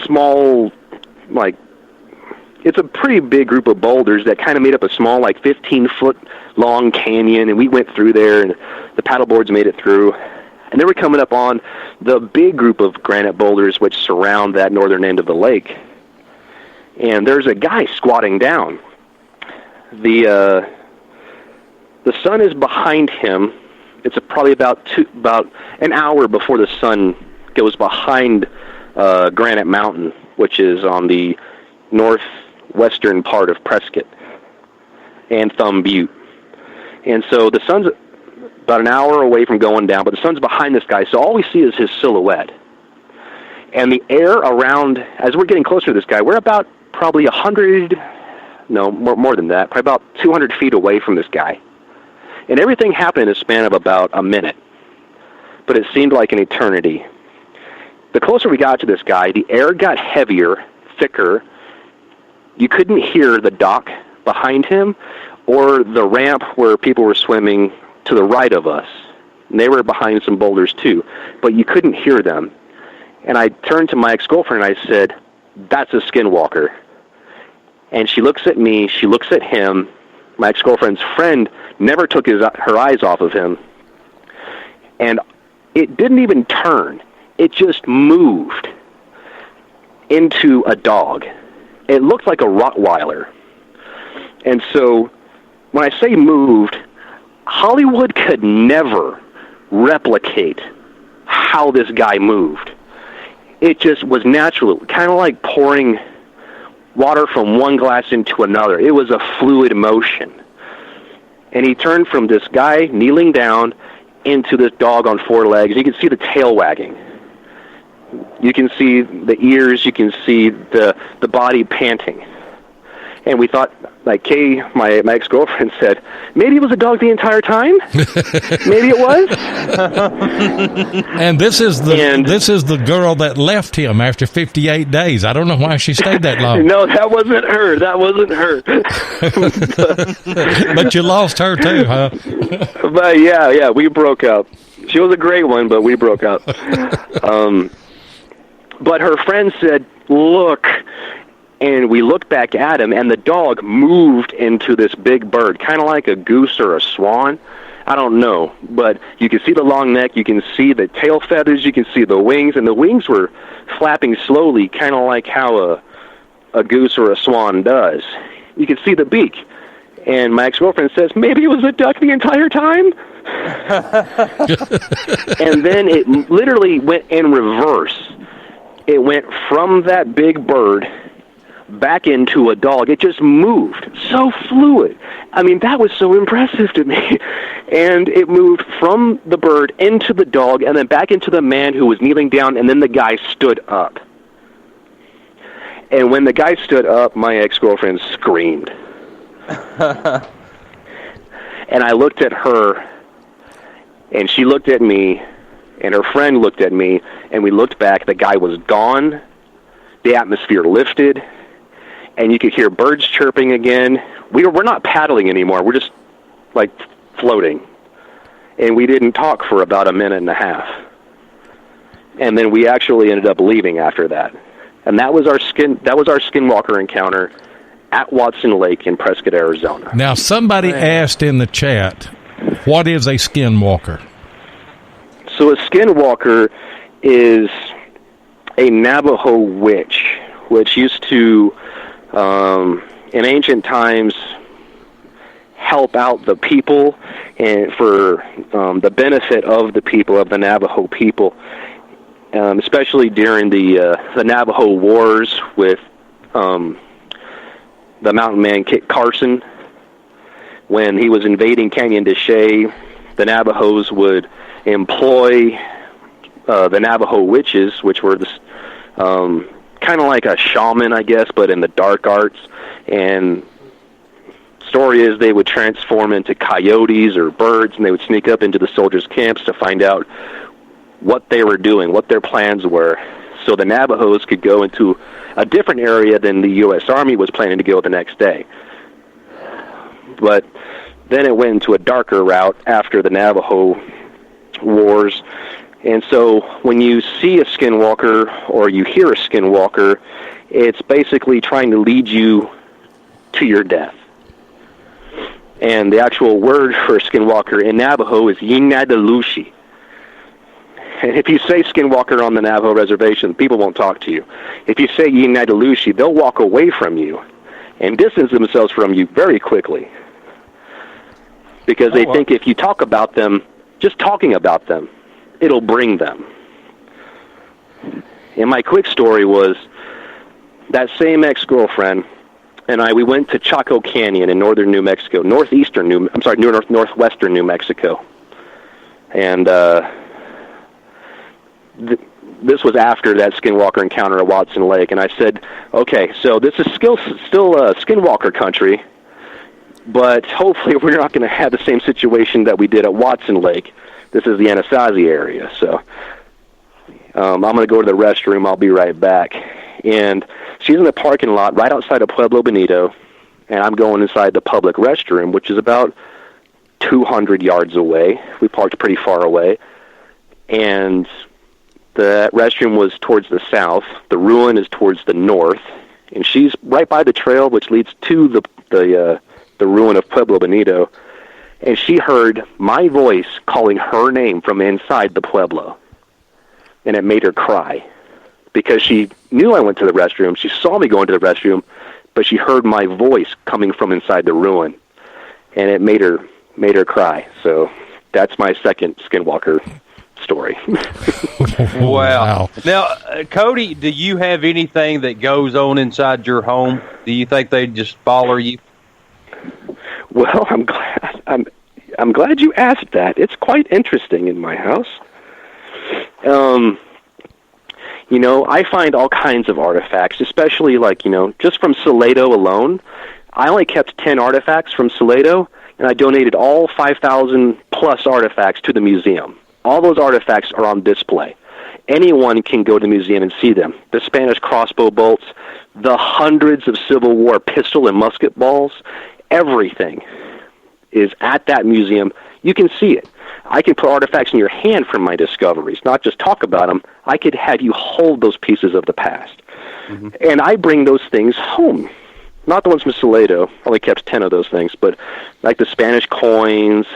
small, like, it's a pretty big group of boulders that kind of made up a small, like, 15-foot long canyon, and we went through there, and the paddleboards made it through. And then we're coming up on the big group of granite boulders which surround that northern end of the lake. And there's a guy squatting down. The sun is behind him. It's probably about an hour before the sun goes behind Granite Mountain, which is on the northwestern part of Prescott and Thumb Butte. And so the sun's about an hour away from going down, but the sun's behind this guy, so all we see is his silhouette. And the air around, as we're getting closer to this guy, we're about probably more than that, probably about 200 feet away from this guy. And everything happened in a span of about a minute, but it seemed like an eternity. The closer we got to this guy, the air got heavier, thicker. You couldn't hear the dock behind him or the ramp where people were swimming to the right of us. And they were behind some boulders too, but you couldn't hear them. And I turned to my ex-girlfriend and I said, "That's a skinwalker." And she looks at me, she looks at him. My ex-girlfriend's friend never took her eyes off of him. And it didn't even turn. It just moved into a dog. It looked like a Rottweiler. And so when I say moved, Hollywood could never replicate how this guy moved. It just was natural, kind of like pouring water from one glass into another. It was a fluid motion. And he turned from this guy kneeling down into this dog on four legs. You can see the tail wagging. You can see the ears. You can see the body panting. And we thought, like Kay, my ex-girlfriend said, maybe it was a dog the entire time. Maybe it was. And this is the girl that left him after 58 days. I don't know why she stayed that long. No, that wasn't her. That wasn't her. But you lost her too, huh? But yeah, we broke up. She was a great one, but we broke up. But her friend said, "Look." And we looked back at him, and the dog moved into this big bird, kind of like a goose or a swan. I don't know, but you can see the long neck, you can see the tail feathers, you can see the wings, and the wings were flapping slowly, kind of like how a goose or a swan does. You can see the beak. And my ex-girlfriend says, maybe it was a duck the entire time? And then it literally went in reverse. It went from that big bird back into a dog. It just moved so fluid. I mean, that was so impressive to me. And it moved from the bird into the dog and then back into the man who was kneeling down, and then the guy stood up. And when the guy stood up, my ex-girlfriend screamed. And I looked at her, and she looked at me, and her friend looked at me, and we looked back. The guy was gone. The atmosphere lifted. And you could hear birds chirping again. We're not paddling anymore. We're just, like, floating. And we didn't talk for about a minute and a half. And then we actually ended up leaving after that. And that was our skinwalker encounter at Watson Lake in Prescott, Arizona. Now, somebody asked in the chat, what is a skinwalker? So a skinwalker is a Navajo witch, which used to, in ancient times, help out the people and for the benefit of the people, of the Navajo people, especially during the Navajo Wars with the mountain man Kit Carson. When he was invading Canyon de Chelly, the Navajos would employ the Navajo witches, which were this kind of like a shaman, I guess, but in the dark arts. And story is they would transform into coyotes or birds, and they would sneak up into the soldiers' camps to find out what they were doing, what their plans were, so the Navajos could go into a different area than the U.S. Army was planning to go the next day. But then it went into a darker route after the Navajo Wars. And so when you see a skinwalker or you hear a skinwalker, it's basically trying to lead you to your death. And the actual word for skinwalker in Navajo is Yinadalushi. And if you say skinwalker on the Navajo reservation, people won't talk to you. If you say Yinadalushi, they'll walk away from you and distance themselves from you very quickly. Because they think if you talk about them, just talking about them, it'll bring them. And my quick story was that same ex-girlfriend and we went to Chaco Canyon in northern New Mexico, northwestern New Mexico. And this was after that skinwalker encounter at Watson Lake. And I said, okay, so this is still skinwalker country, but hopefully we're not going to have the same situation that we did at Watson Lake. This is the Anasazi area, so I'm going to go to the restroom. I'll be right back. And she's in the parking lot right outside of Pueblo Bonito, and I'm going inside the public restroom, which is about 200 yards away. We parked pretty far away. And the restroom was towards the south. The ruin is towards the north. And she's right by the trail, which leads to the ruin of Pueblo Bonito. And she heard my voice calling her name from inside the Pueblo. And it made her cry. Because she knew I went to the restroom. She saw me go into the restroom, but she heard my voice coming from inside the ruin. And it made her cry. So that's my second skinwalker story. Wow. Now, Cody, do you have anything that goes on inside your home? Do you think they just follow you? Well, I'm glad you asked that. It's quite interesting in my house. I find all kinds of artifacts, especially just from Salado alone. I only kept 10 artifacts from Salado, and I donated all 5,000 plus artifacts to the museum. All those artifacts are on display. Anyone can go to the museum and see them. The Spanish crossbow bolts, the hundreds of Civil War pistol and musket balls, everything is at that museum. You can see it. I can put artifacts in your hand from my discoveries, not just talk about them. I could have you hold those pieces of the past. Mm-hmm. And I bring those things home. Not the ones from Salado. I only kept 10 of those things, but like the Spanish coins,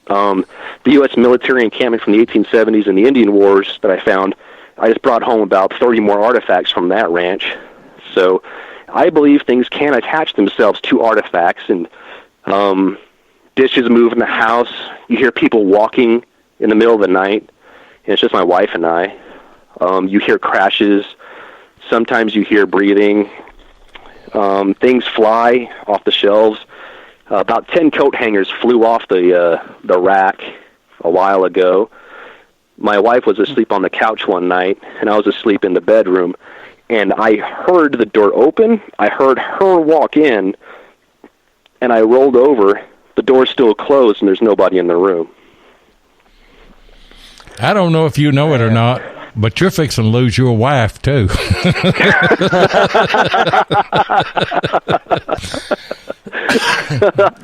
the U.S. military encampment from the 1870s and the Indian Wars that I found. I just brought home about 30 more artifacts from that ranch. So I believe things can attach themselves to artifacts, and dishes move in the house. You hear people walking in the middle of the night, and it's just my wife and I. You hear crashes. Sometimes you hear breathing. Things fly off the shelves. About 10 coat hangers flew off the rack a while ago. My wife was asleep on the couch one night, and I was asleep in the bedroom, and I heard the door open. I heard her walk in, and I rolled over. The door's still closed, and there's nobody in the room. I don't know if you know it or not, but you're fixing to lose your wife, too.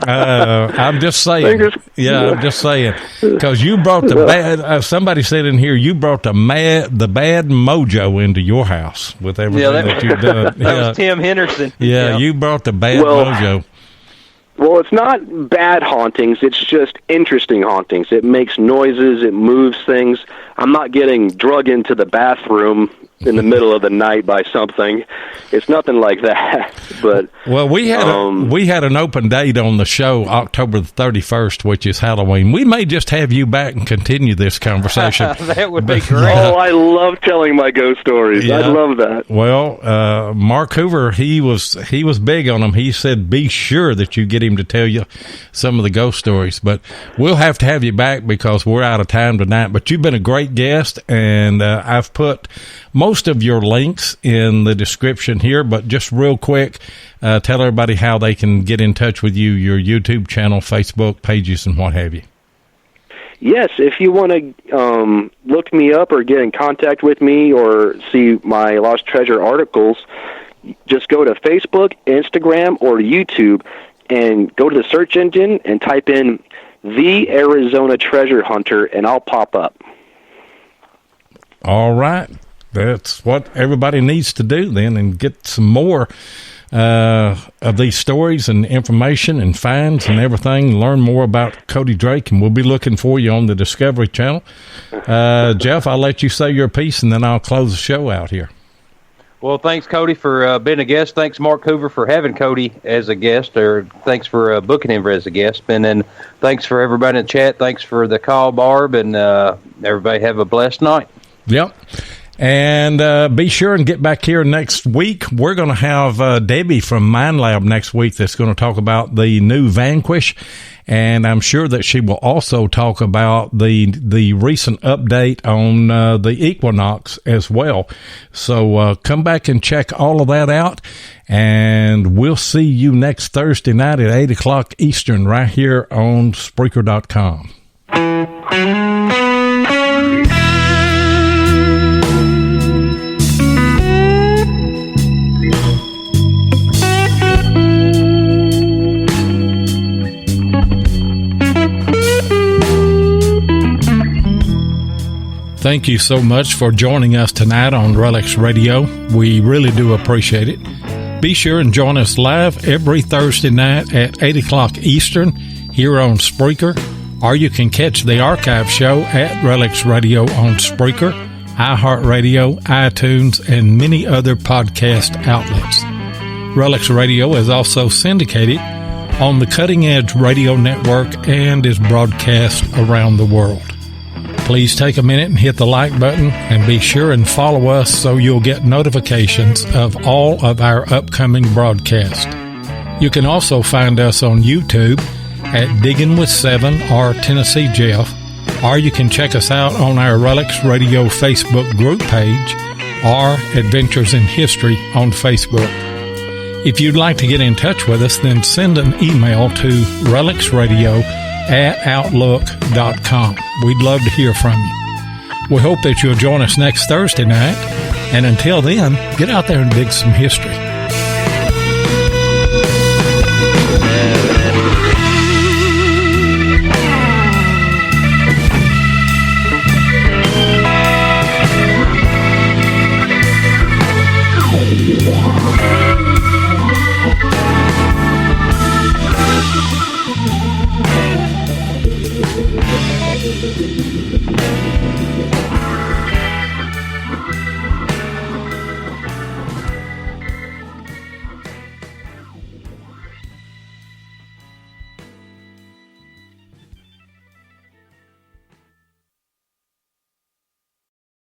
I'm just saying. Yeah, I'm just saying. Because you brought the bad, somebody said in here, you brought the bad mojo into your house with everything that you've done. That was Tim Henderson. Yeah, you brought the bad mojo. Well, it's not bad hauntings. It's just interesting hauntings. It makes noises. It moves things. I'm not getting drug into the bathroom in the middle of the night by something. It's nothing like that. But well, we had an open date on the show, October the 31st, which is Halloween. We may just have you back and continue this conversation. That would be great. Oh, I love telling my ghost stories. Yeah. I love that. Well, Mark Hoover, he was big on them. He said, be sure that you get him to tell you some of the ghost stories. But we'll have to have you back because we're out of time tonight. But you've been a great guest, and I've put most of your links in the description here, but just real quick, tell everybody how they can get in touch with you, your YouTube channel, Facebook pages, and what have you. Yes, if you want to look me up or get in contact with me or see my Lost Treasure articles, just go to Facebook, Instagram, or YouTube and go to the search engine and type in The Arizona Treasure Hunter, and I'll pop up. All right. That's what everybody needs to do then, and get some more of these stories and information and finds and everything. Learn more about Cody Drake, and we'll be looking for you on the Discovery Channel. Jeff, I'll let you say your piece, and then I'll close the show out here. Well, thanks, Cody, for being a guest. Thanks, Mark Hoover, for having Cody as a guest, or thanks for booking him as a guest. And then thanks for everybody in the chat. Thanks for the call, Barb, and everybody have a blessed night. Yep. And be sure and get back here next week. We're going to have Debbie from Mind Lab next week that's going to talk about the new Vanquish. And I'm sure that she will also talk about the recent update on the Equinox as well. So come back and check all of that out. And we'll see you next Thursday night at 8 o'clock Eastern right here on Spreaker.com. Thank you so much for joining us tonight on RELICS Radio. We really do appreciate it. Be sure and join us live every Thursday night at 8 o'clock Eastern here on Spreaker, or you can catch the archive show at RELICS Radio on Spreaker, iHeartRadio, iTunes, and many other podcast outlets. RELICS Radio is also syndicated on the Cutting Edge Radio Network and is broadcast around the world. Please take a minute and hit the like button, and be sure and follow us so you'll get notifications of all of our upcoming broadcasts. You can also find us on YouTube at Diggin' with 7 or Tennessee Jeff, or you can check us out on our RELICS Radio Facebook group page or Adventures in History on Facebook. If you'd like to get in touch with us, then send an email to relicsradio@outlook.com. We'd love to hear from you. We hope that you'll join us next Thursday night, and until then, get out there and dig some history.